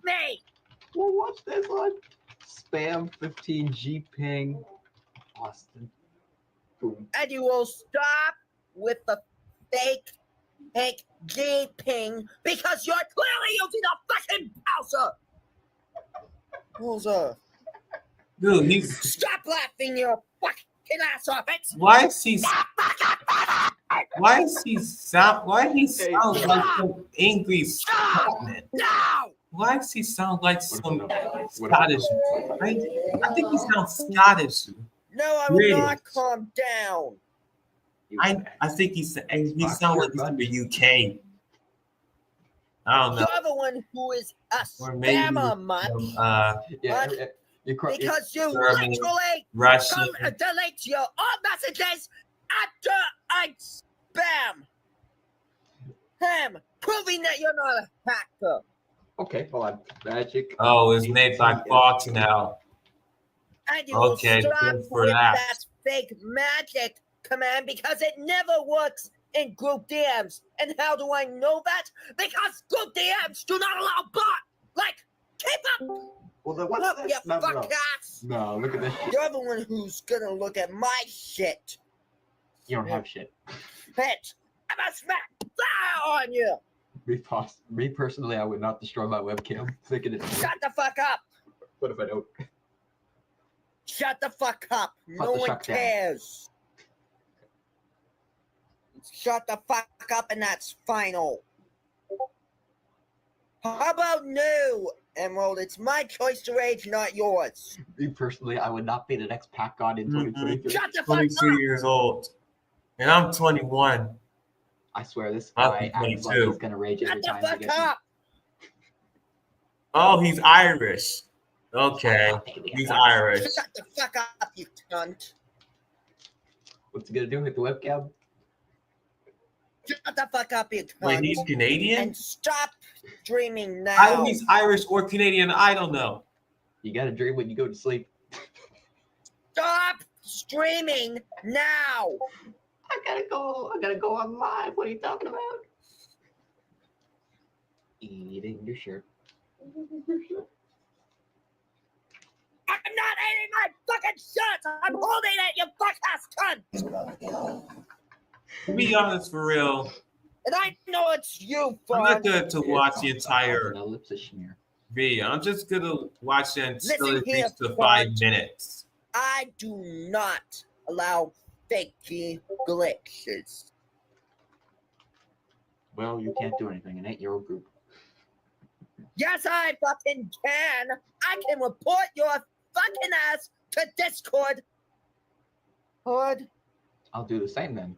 Me! Well, watch this one. Spam 15 G ping Austin. Boom. And you will stop with the fake G ping because you're clearly using a fucking browser. Dude, he's Stop laughing your fucking ass off. It's why is he sound like some angry Scotman? now. Why does he sound like some Scottish? Right? I think he sounds Scottish. No, I will British. not calm down. I think he sounds like he's from the UK. I don't know. You're the one who is a Or maybe spammer, much. Because you German, literally Russian. delete your own messages after I spam him, proving that you're not a hacker. Okay, hold on. Magic. Oh, it's made by Fox now. And you Okay, will stop good for with that. fake magic command because it never works in group DMs. And how do I know that? Because group DMs do not allow bot. Like, keep up. Well, then what's Look, this? you No, fuck no. ass. No, look at this shit. You're the one who's gonna look at my shit. You don't have shit. Bitch, I'm gonna smack fire on you. Me personally, I would not destroy my webcam. Thinking it. Shut the fuck up. What if I don't? Shut the fuck up. No the one shut down. cares. Shut the fuck up and that's final. How about no, Emerald? It's my choice to rage, not yours. Me personally, I would not be the next pack on in 2023. Shut the fuck 22 up. years old. And I'm 21. I swear, this I'll guy be acts like 22. he's gonna rage Shut every the time he fuck gets me. up. Oh, he's Irish. Okay. He's Irish. Shut the fuck up, you cunt. What's he gonna do? Hit the webcam? Shut the fuck up, you cunt. Wait, he's Canadian? And stop dreaming now. Either he's Irish or Canadian. I don't know. You gotta dream when you go to sleep. Stop streaming now. I gotta go on live. What are you talking about? Eating your shirt. I'm not eating my fucking shirt. I'm holding it, you fuck ass cunt. To be honest, for real, And I know it's you, I'm not Fawn. going to watch the entire No lips of smear. video. I'm just going to watch it until Listen it here, gets to Fawn. 5 minutes. I do not allow fakey glitches. Well, you can't do anything. It ain't your group. Yes, I fucking can. I can report your fucking ass to Discord. Hood. I'll do the same then.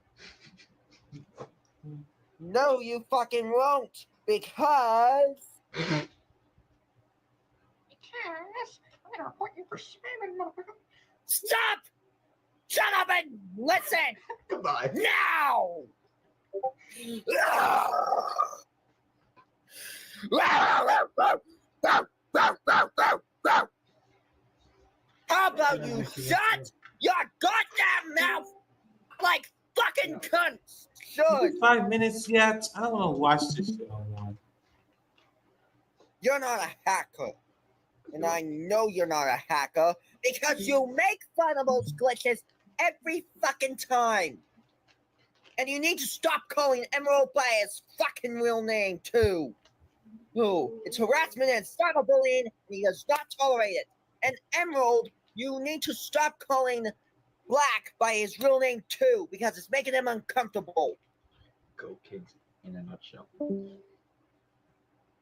No, you fucking won't. Because... I'm gonna report you for spamming, motherfucker. Stop! Shut up and listen! Goodbye. Now! How about you shut your goddamn mouth like fucking cunts should? 5 minutes yet? I don't want to watch this shit no more. You're not a hacker. And I know you're not a hacker because you make fun of those glitches every fucking time. And you need to stop calling Emerald by his fucking real name, too. No, it's harassment and cyberbullying, and he does not tolerate it. And Emerald, you need to stop calling Black by his real name, too, because it's making him uncomfortable. Go kids in a nutshell.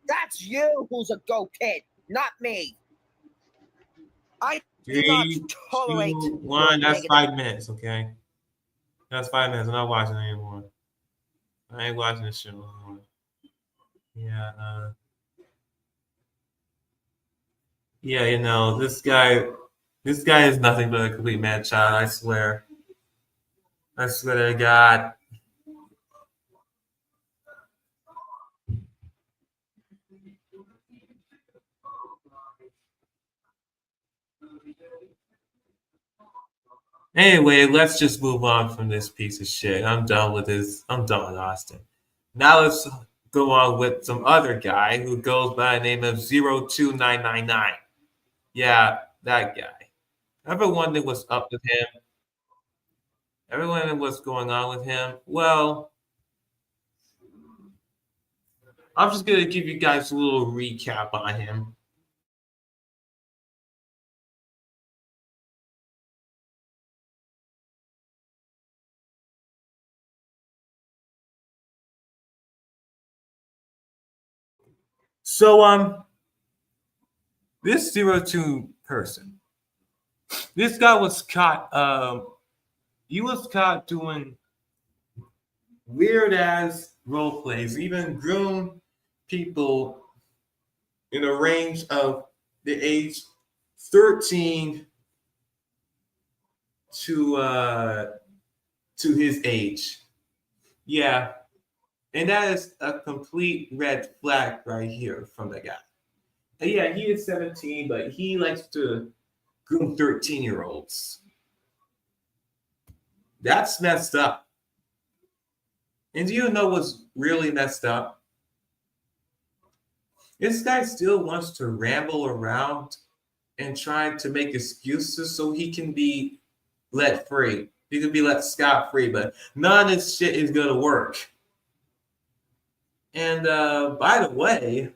That's you who's a go kid, not me. I do not 3, tolerate 2, 1. That's negative- 5 minutes, okay? That's 5 minutes. I'm not watching it anymore. I ain't watching this shit no more. Yeah, yeah, you know, this guy is nothing but a complete mad child, I swear. I swear to God. Anyway, let's just move on from this piece of shit. I'm done with this. I'm done with Austin. Now let's go on with some other guy who goes by the name of 02999. Yeah, that guy. Ever wondered what's up with him? Ever wondered what's going on with him? Well, I'm just going to give you guys a little recap on him. So, this 02 person, this guy was caught, he was caught doing weird ass role plays, even groomed people in a range of the age 13 to his age. Yeah. And that is a complete red flag right here from the guy. And yeah, he is 17, but he likes to groom 13-year-olds. That's messed up. And do you know what's really messed up? This guy still wants to ramble around and try to make excuses so he can be let free. He can be let scot-free, but none of this shit is going to work. And by the way,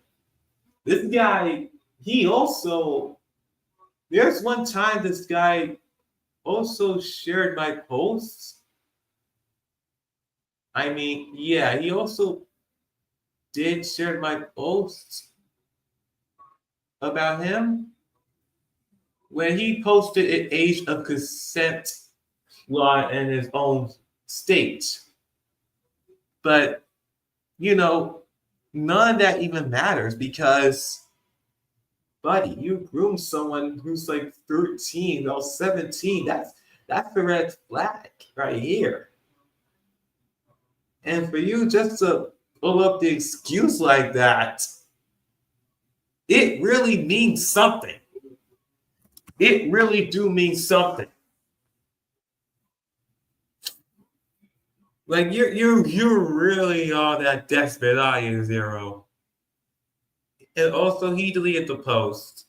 this guy, he also, there's one time this guy also shared my posts. I mean, yeah, he also did share my posts about him when he posted an age of consent law in his own state. But, you know, none of that even matters because, buddy, you groom someone who's like 13 or 17. That's the red flag right here. And for you just to pull up the excuse like that, it really means something. It really do mean something. Like you really are that desperate, are you, Zero? And also he deleted the post.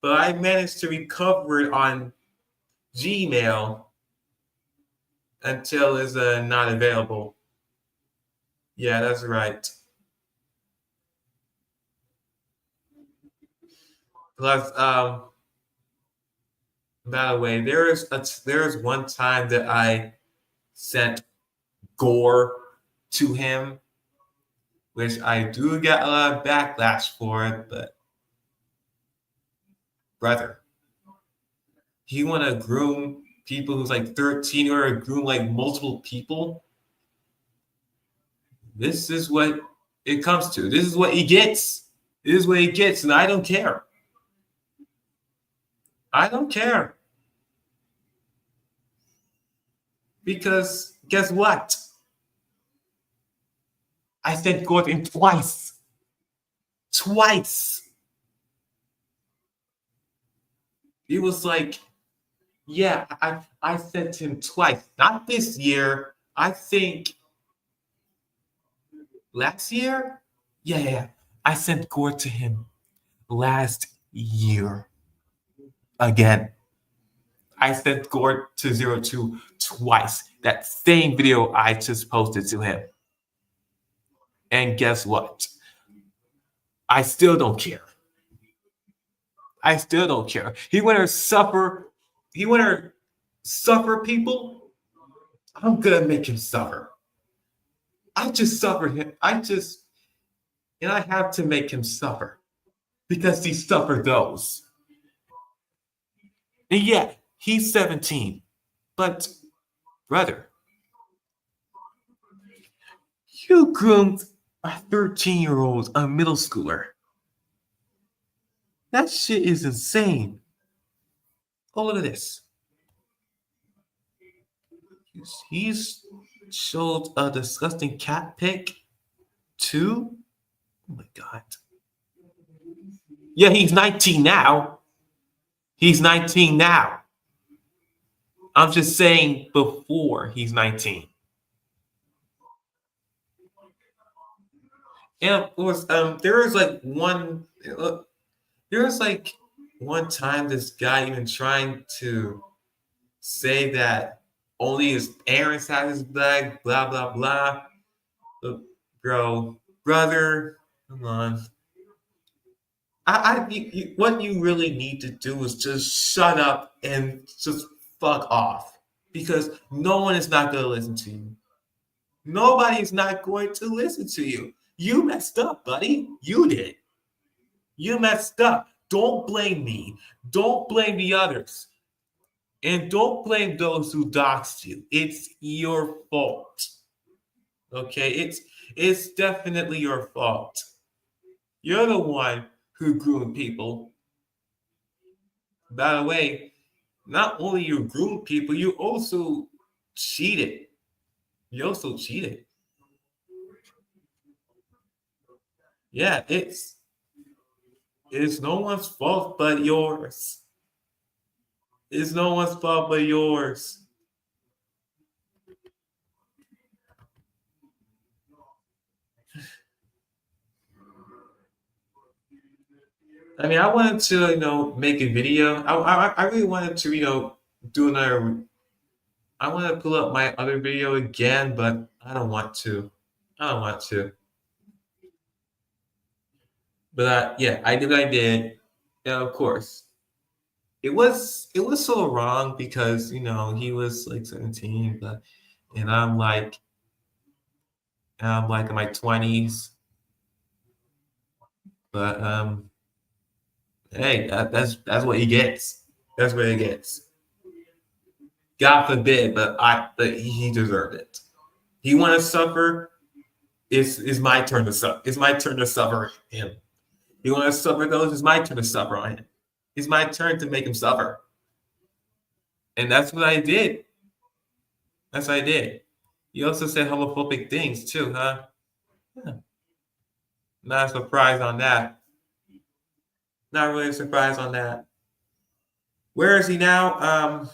But I managed to recover it on Gmail until it's not available. Yeah, that's right. Plus, by the way, there's one time that I sent gore to him, which I do get a lot of backlash for it, but brother, you want to groom people who's like 13 or groom like multiple people? This is what it comes to. This is what he gets. This is what he gets, and I don't care. I don't care. Because guess what? I sent Gordon twice. Twice. He was like, yeah, I sent him twice. Not this year. I think last year? Yeah. I sent Gord to him last year. Again. I sent Gord to 02 twice. That same video I just posted to him. And guess what? I still don't care. I still don't care. He want to suffer. He want to suffer people. I'm gonna make him suffer. I just suffered him. And I have to make him suffer because he suffered those. And yeah, he's 17, but brother, you groomed a 13-year-old, a middle schooler. That shit is insane. Oh, look at this. He's showed a disgusting cat pic too. Oh my God. Yeah, he's 19 now. He's 19 now. I'm just saying before he's 19. And of course, there was like one time this guy even trying to say that only his parents had his blood, blah blah blah. Look, brother, come on. What you really need to do is just shut up and just fuck off, because no one is not going to listen to you. Nobody's not going to listen to you. You messed up, buddy. You did. You messed up. Don't blame me. Don't blame the others. And don't blame those who doxed you. It's your fault. Okay? It's definitely your fault. You're the one who groomed people. By the way, not only you groomed people, you also cheated. You also cheated. Yeah, it's no one's fault but yours. It's no one's fault but yours. I mean, I wanted to, make a video. I really wanted to, do another. I want to pull up my other video again, but I don't want to. I don't want to. But yeah, I did what I did. And of course, it was so wrong because he was like 17, and I'm like in my 20s. But hey, that's what he gets. That's what he gets. God forbid, but he deserved it. He want to suffer. It's my turn to suffer. It's my turn to suffer him. You want to suffer those? It's my turn to suffer on him. It's my turn to make him suffer. And that's what I did. That's what I did. You also said homophobic things too, huh? Yeah. Not surprised on that. Not really surprised on that. Where is he now?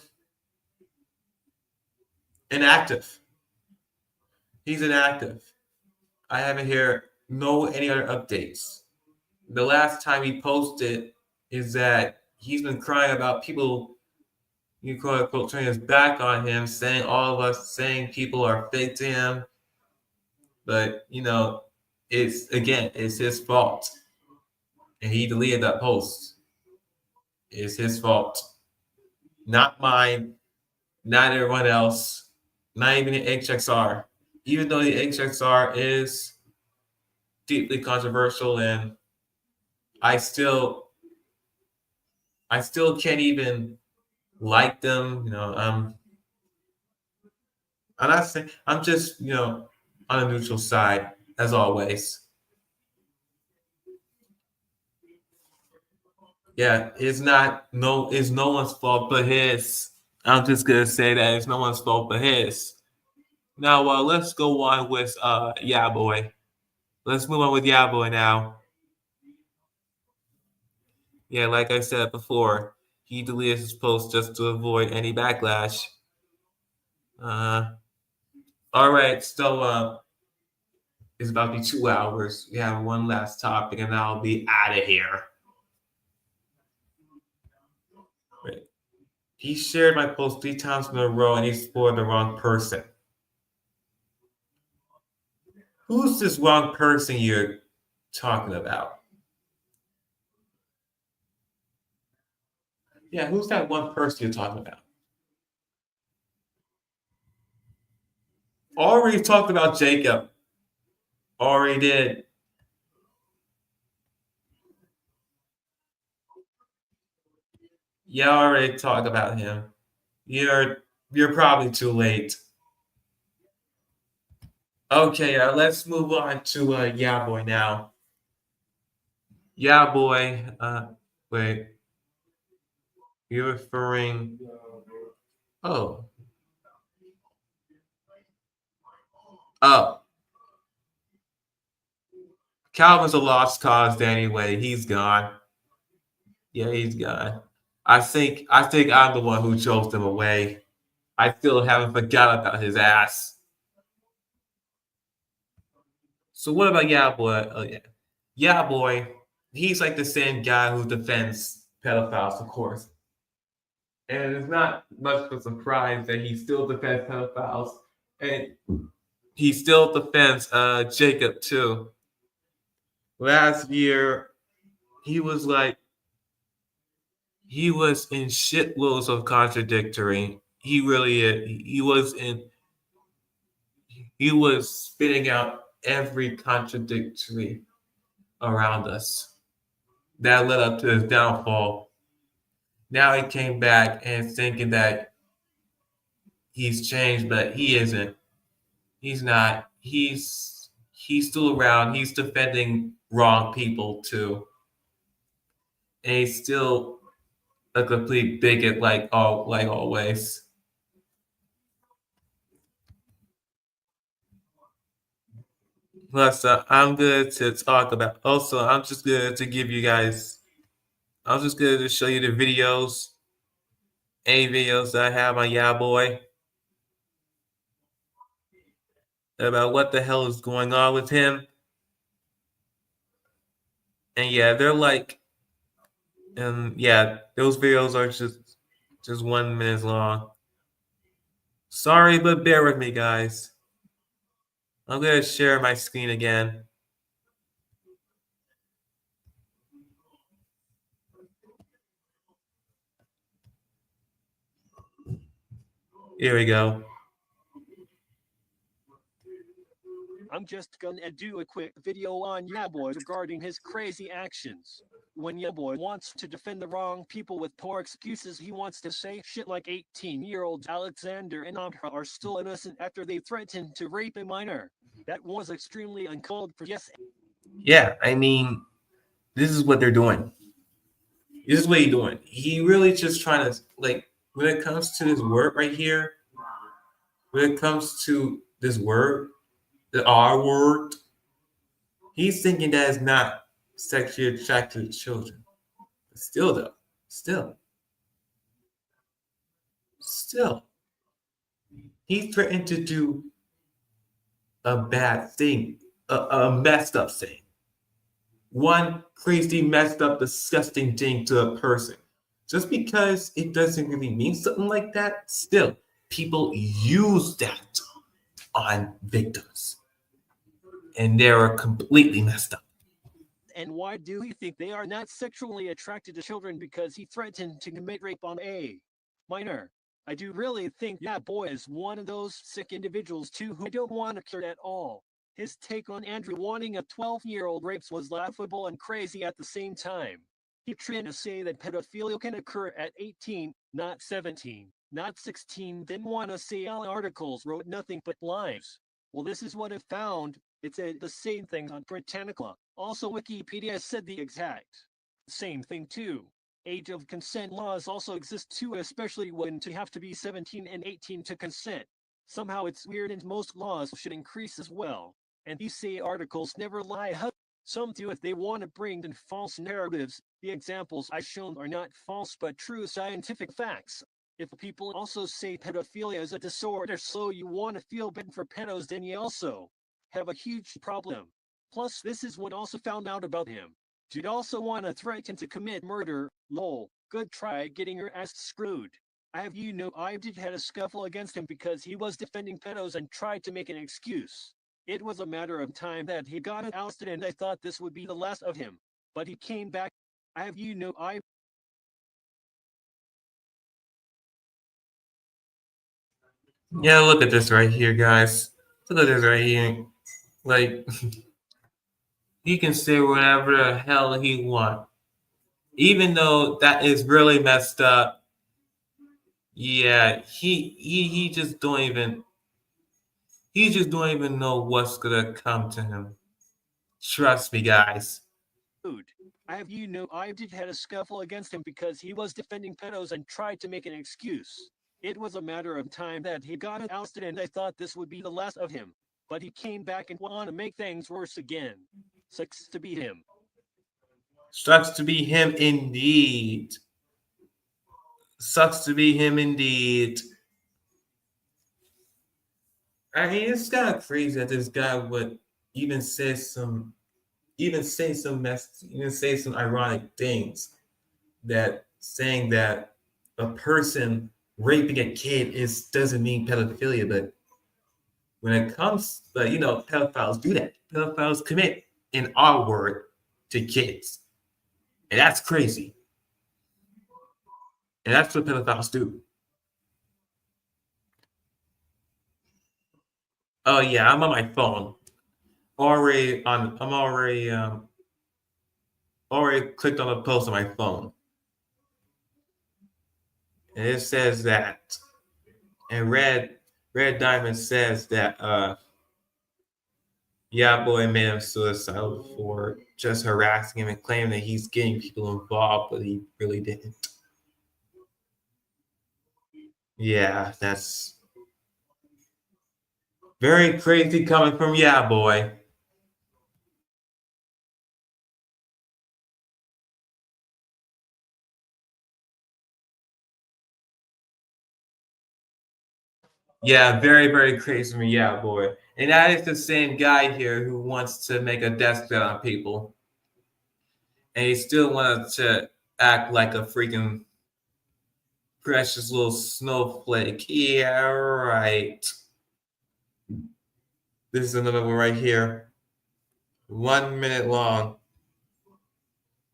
Inactive. He's inactive. I haven't heard any other updates. The last time he posted is that he's been crying about people, quote unquote, turning his back on him, saying people are fake to him. But it's his fault. And he deleted that post. It's his fault. Not mine, not everyone else, not even the HXR. Even though the HXR is deeply controversial, and I still can't even like them. I'm not saying, I'm just on a neutral side as always. Yeah, it's no one's fault but his. I'm just gonna say that it's no one's fault but his. Now, let's go on with Yaboy. Let's move on with Yaboy now. Yeah, like I said before, he deleted his post just to avoid any backlash. All right, so it's about to be 2 hours. We have one last topic, and I'll be out of here. Wait. He shared my post 3 times in a row, and he supported the wrong person. Who's this wrong person you're talking about? Yeah, who's that one person you're talking about? Already talked about Jacob. Already did. Yeah, already talked about him. You're probably too late. Okay, let's move on to Yaboy now. Yaboy, wait. You're referring... Oh. Oh. Calvin's a lost cause anyway. He's gone. Yeah, he's gone. I think I'm the one who chose them away. I still haven't forgot about his ass. So what about Yaboy? Oh yeah, Yaboy. He's like the same guy who defends pedophiles, of course. And it's not much of a surprise that he still defends pedophiles, and he still defends Jacob too. Last year, he was in shitloads of contradictory. He really is. He was spitting out every contradictory around us. That led up to his downfall. Now he came back and thinking that he's changed, but he isn't. He's not. He's still around. He's defending wrong people too. And he's still a complete bigot like always. Plus, I'm good to talk about. Also, I'm just good to give you guys. I'm just good to show you the videos, any videos that I have on Yaboy about what the hell is going on with him. And yeah, they're like, yeah, those videos are just 1 minute long. Sorry, but bear with me, guys. I'm gonna share my screen again. Here we go. I'm just gonna do a quick video on Yaboy regarding his crazy actions. When Yaboy wants to defend the wrong people with poor excuses, he wants to say shit like 18-year-olds Alexander and Amra are still innocent after they threatened to rape a minor. That was extremely uncalled for. Yes. Yeah, I mean, this is what they're doing. This is what he's doing. He really just trying to, like, when it comes to this word right here, when it comes to this word, the R word, he's thinking that it's not sexually attracted to children. But still, though, still, he threatened to do a bad thing, a messed up thing. One crazy, messed up, disgusting thing to a person. Just because it doesn't really mean something like that, still, people use that on victims. And they're completely messed up. And why do you think they are not sexually attracted to children? Because he threatened to commit rape on a minor. I do really think Yaboy is one of those sick individuals too who I don't want to cure at all. His take on Andrew wanting a 12-year-old rapes was laughable and crazy at the same time. He tried to say that pedophilia can occur at 18, not 17, not 16, then want to say all articles wrote nothing but lies. Well, this is what I found. It said the same thing on Britannica. Also, Wikipedia said the exact same thing too. Age of consent laws also exist too, especially when to have to be 17 and 18 to consent. Somehow it's weird and most laws should increase as well. And these say articles never lie. Some do if they want to bring in false narratives. The examples I shown are not false but true scientific facts. If people also say pedophilia is a disorder so you want to feel bad for pedos, then you also have a huge problem. Plus, this is what also found out about him. You'd also want to threaten to commit murder. Lol. Good try getting your ass screwed. I did had a scuffle against him because he was defending pedos and tried to make an excuse. It was a matter of time that he got ousted and I thought this would be the last of him. But he came back. Yeah, look at this right here, guys. Look at this right here. Like, he can say whatever the hell he wants. Even though that is really messed up. Yeah, he just don't even know what's gonna come to him. Trust me, guys. I did had a scuffle against him because he was defending pedos and tried to make an excuse. It was a matter of time that he got ousted and I thought this would be the last of him. But he came back and wanted to make things worse again. Sucks to be him. Sucks to be him indeed. Sucks to be him indeed. I mean, it's kind of crazy that this guy would even say some ironic things, that saying that a person raping a kid doesn't mean pedophilia, but when it comes, but pedophiles do that. Pedophiles commit an R word to kids, and that's crazy. And that's what pedophiles do. Oh yeah, I'm on my phone. I'm already clicked on a post on my phone. And it says that, and Red Diamond says that Yaboy made him suicidal for just harassing him and claiming that he's getting people involved, but he really didn't. Yeah, that's very crazy coming from Yaboy. Yeah, very, very crazy from Yaboy. And that is the same guy here who wants to make a death threat on people. And he still wanted to act like a freaking precious little snowflake. Yeah, right. This is another one right here. 1 minute long.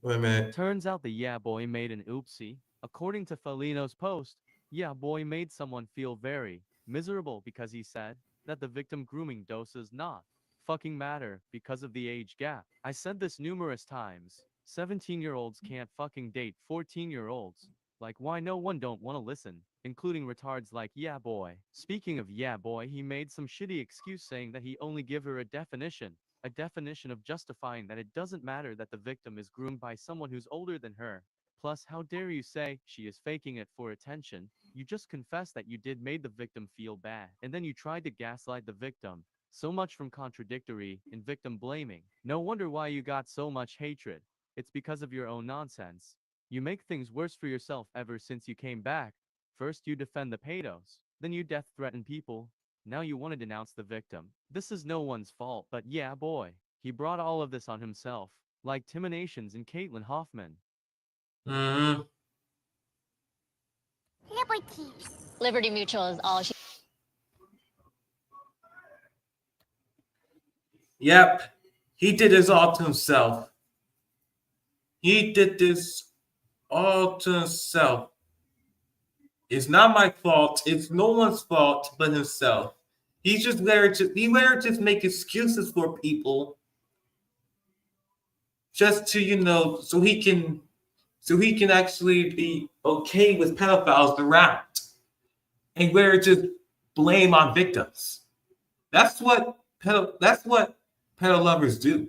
1 minute. Turns out the Yaboy made an oopsie. According to Felino's post, Yaboy made someone feel very miserable because he said that the victim grooming doses not fucking matter because of the age gap. I said this numerous times. 17-year-olds can't fucking date 14-year-olds. Like, why no one don't want to listen, including retards like Yaboy. Speaking of Yaboy, he made some shitty excuse saying that he only give her a definition of justifying that it doesn't matter that the victim is groomed by someone who's older than her. Plus, how dare you say she is faking it for attention? You just confessed that you did made the victim feel bad, and then you tried to gaslight the victim. So much from contradictory and victim blaming. No wonder why you got so much hatred. It's because of your own nonsense. You make things worse for yourself ever since you came back. First you defend the pedos, then you death threaten people. Now you want to denounce the victim. This is no one's fault, but Yaboy. He brought all of this on himself, like Timinations and Caitlin Hoffman. Mm-hmm. Liberty Mutual is all she. Yep. He did this all to himself. He did this all to himself. It's not my fault. It's no one's fault but himself. He just just make excuses for people just to, so he can actually be okay with pedophiles around. And where just blame on victims. That's what pedo lovers do.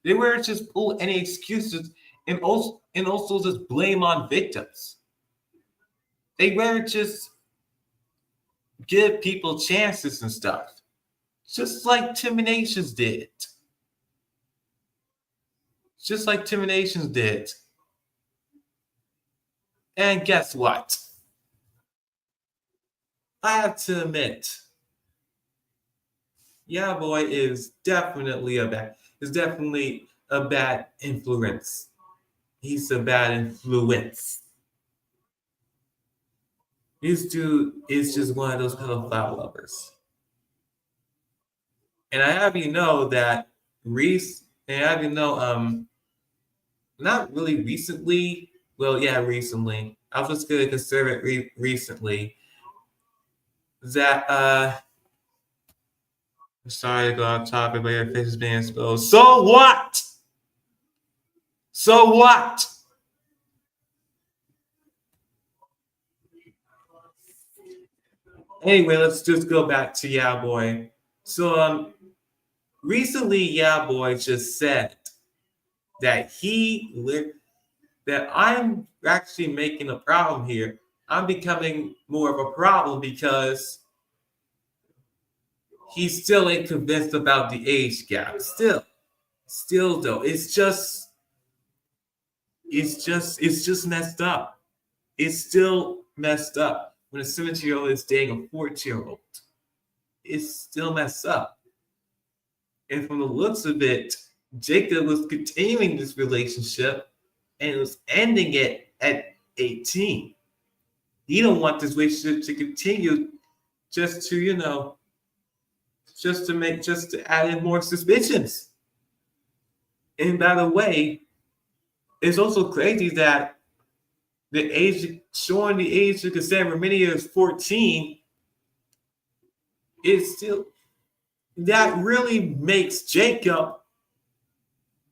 They wear just pull any excuses and also just blame on victims. They wear just give people chances and stuff. Just like Timinations did. Just like Timinations did. And guess what? I have to admit, Yaboy is definitely a bad influence. He's a bad influence. This dude is just one of those pedophile lovers. And I have you know that not really recently. Well, yeah, recently. I was just gonna consider it recently. That sorry to go off topic, but your face is being exposed. So what? So what? Anyway, let's just go back to Yaboy. So recently Yaboy just said that that I'm actually making a problem here. I'm becoming more of a problem because he still ain't convinced about the age gap. Still though, it's just messed up. It's still messed up when a 17-year-old is dating a 14-year-old. is still messed up. And from the looks of it, Jacob was continuing this relationship and was ending it at 18. He don't want this relationship to continue just to, just to add in more suspicions. And by the way, it's also crazy that showing the age of consent Romania is 14 is still, that really makes Jacob,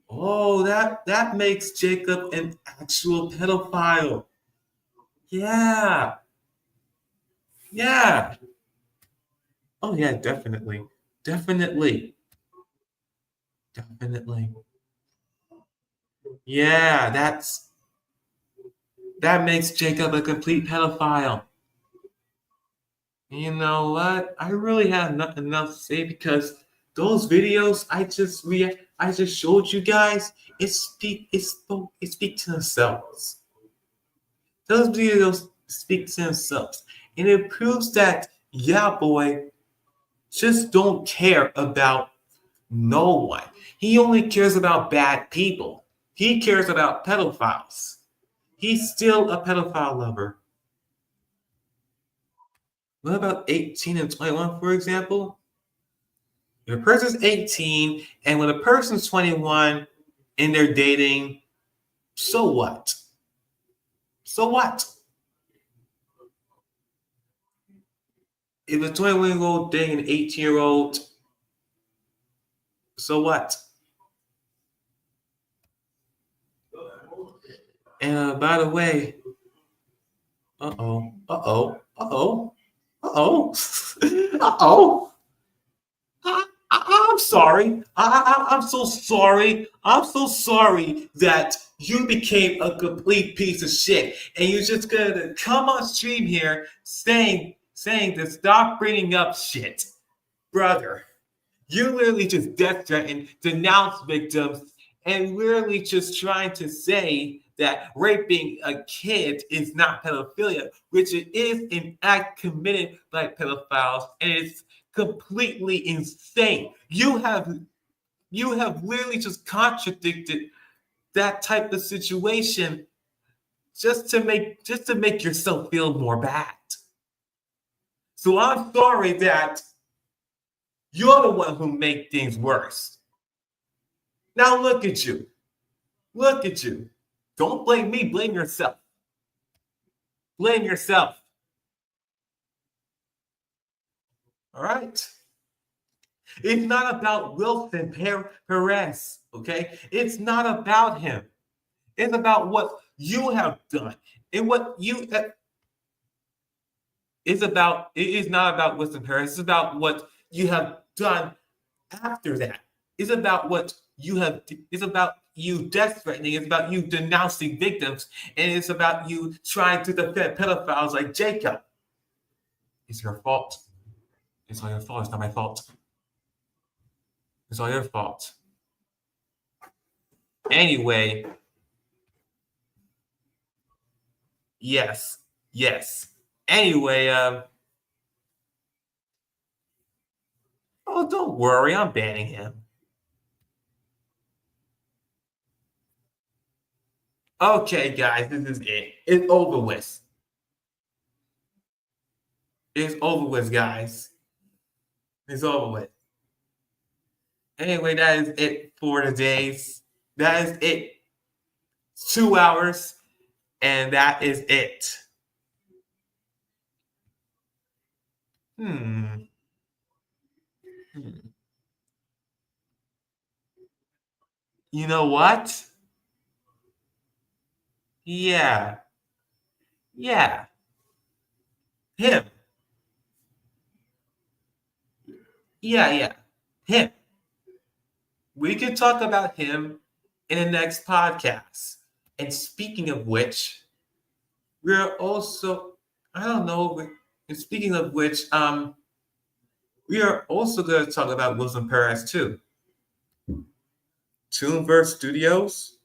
that makes Jacob an actual pedophile. Yeah. Yeah. Oh yeah, definitely. Definitely. Yeah, that makes Jacob a complete pedophile. You know what? I really have nothing else to say because those videos I just showed you guys, it speak to themselves. Those videos speak to themselves. And it proves that Yaboy just don't care about no one. He only cares about bad people. He cares about pedophiles. He's still a pedophile lover. What about 18 and 21, for example? If a person's 18 and when a person's 21 and they're dating, so what? So what? If a 21-year-old dating an 18-year-old, so what? And by the way, I'm sorry. I'm so sorry. I'm so sorry that you became a complete piece of shit, and you're just gonna come on stream here saying to stop bringing up shit, brother. You literally just death threatened, denounce victims, and literally just trying to say that raping a kid is not pedophilia, which it is an act committed by pedophiles, and it's completely insane. You have literally just contradicted that type of situation just to make yourself feel more bad. So I'm sorry that you're the one who made things worse. Now look at you. Look at you. Don't blame me, blame yourself. Blame yourself. All right? It's not about Wilson Perez, okay? It's not about him. It's about what you have done. And what you it is not about Wilson Perez. It's about what you have done after that. It's about what you have, it's about you death threatening, it's about you denouncing victims, and it's about you trying to defend pedophiles like Jacob. It's your fault. It's all your fault. It's not my fault. It's all your fault. Anyway, yes. Anyway, oh, don't worry, I'm banning him. Okay, guys, this is it. It's over with. It's over with, guys. It's over with. Anyway, that is it for today's. That is it. 2 hours, and that is it. You know what? Yeah. Him. Yeah. Him. We can talk about him in the next podcast. And speaking of which, we're also, I don't know, and speaking of which, we are also going to talk about Wilson Perez too. Toonverse Studios.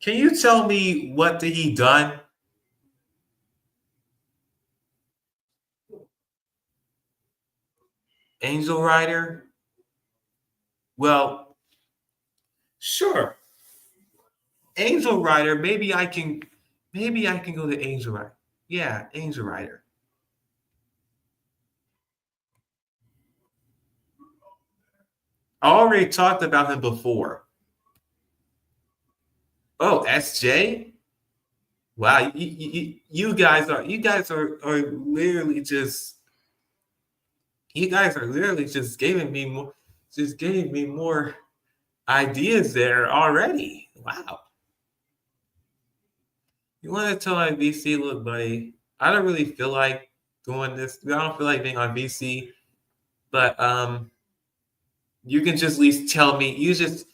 Can you tell me what did he done? Angel Rider? Well, sure. Angel Rider, maybe I can go to Angel Rider. Yeah, Angel Rider. I already talked about him before. Oh, SJ? Wow, you guys are literally just giving me more ideas there already. Wow. You want to tell my VC, look, buddy, I don't really feel like doing this. I don't feel like being on VC, but you can just at least tell me. You just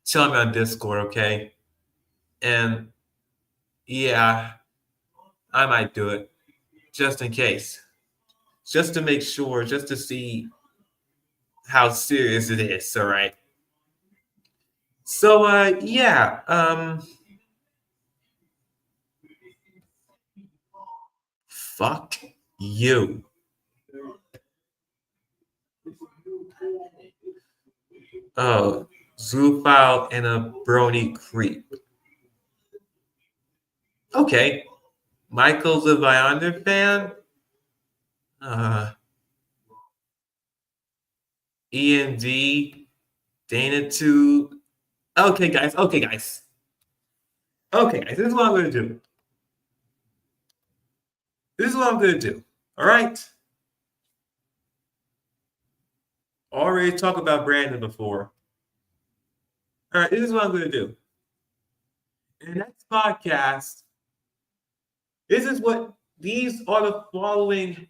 tell me on Discord, okay? And yeah, I might do it just in case, just to make sure, just to see how serious it is. All right. So yeah, fuck you. Oh, zoophile and a brony creep. Okay. Michael's a Viander fan. END, Dana 2. Okay, guys. This is what I'm going to do. All right. Already talked about Brandon before. All right, this is what I'm going to do. In the next podcast, these are the following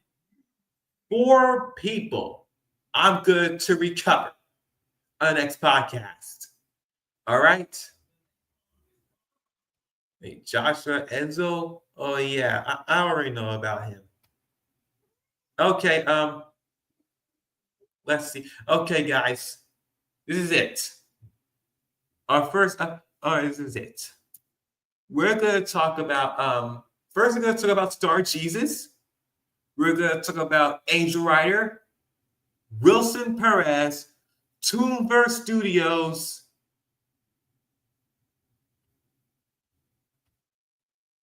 4 people I'm good to recover on the next podcast. All right. Hey, Joshua Enzo. Oh yeah, I already know about him. Okay, let's see. Okay, guys, this is it. This is it. We're gonna talk about first we're gonna talk about Star Jesus. We're gonna talk about Angel Rider, Wilson Perez, Toonverse Studios.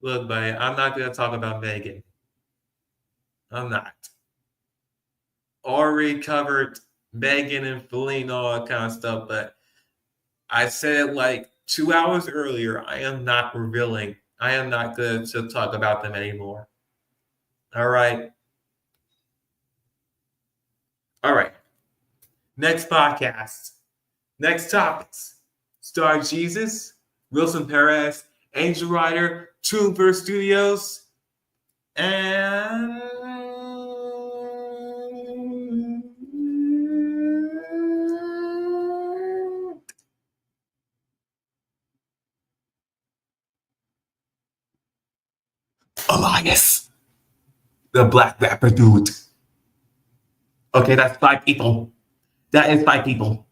Look, buddy, I'm not gonna talk about Megan. I'm not. Already covered Megan and Feline, all that kind of stuff, but I said it like 2 hours earlier. I am not revealing. I am not good to talk about them anymore. All right. Next podcast. Next topics. Star Jesus, Wilson Perez, Angel Rider, Toonverse Studios, and Elias, the black rapper dude. Okay, that's 5 people. That is 5 people.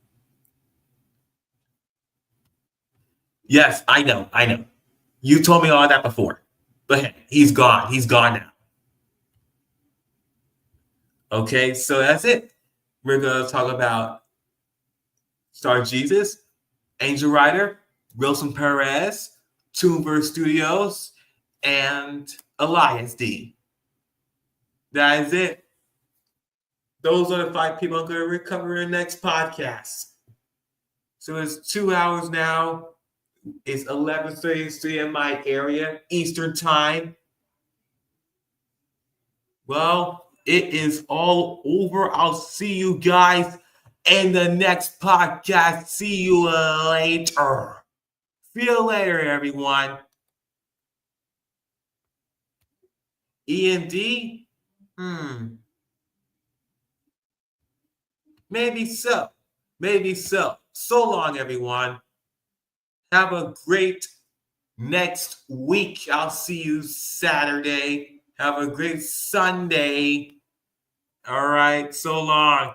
Yes, I know. You told me all that before. But hey, he's gone. He's gone now. Okay, so that's it. We're going to talk about Star Jesus, Angel Rider, Wilson Perez, Toonverse Studios, and Elias D. That is it. Those are the 5 people I'm going to recover in the next podcast. So it's 2 hours now. It's 11:33 in my area, Eastern Time. Well, it is all over. I'll see you guys in the next podcast. See you later. See you later, everyone. END? Maybe so. So long, everyone. Have a great next week. I'll see you Saturday. Have a great Sunday. All right. So long.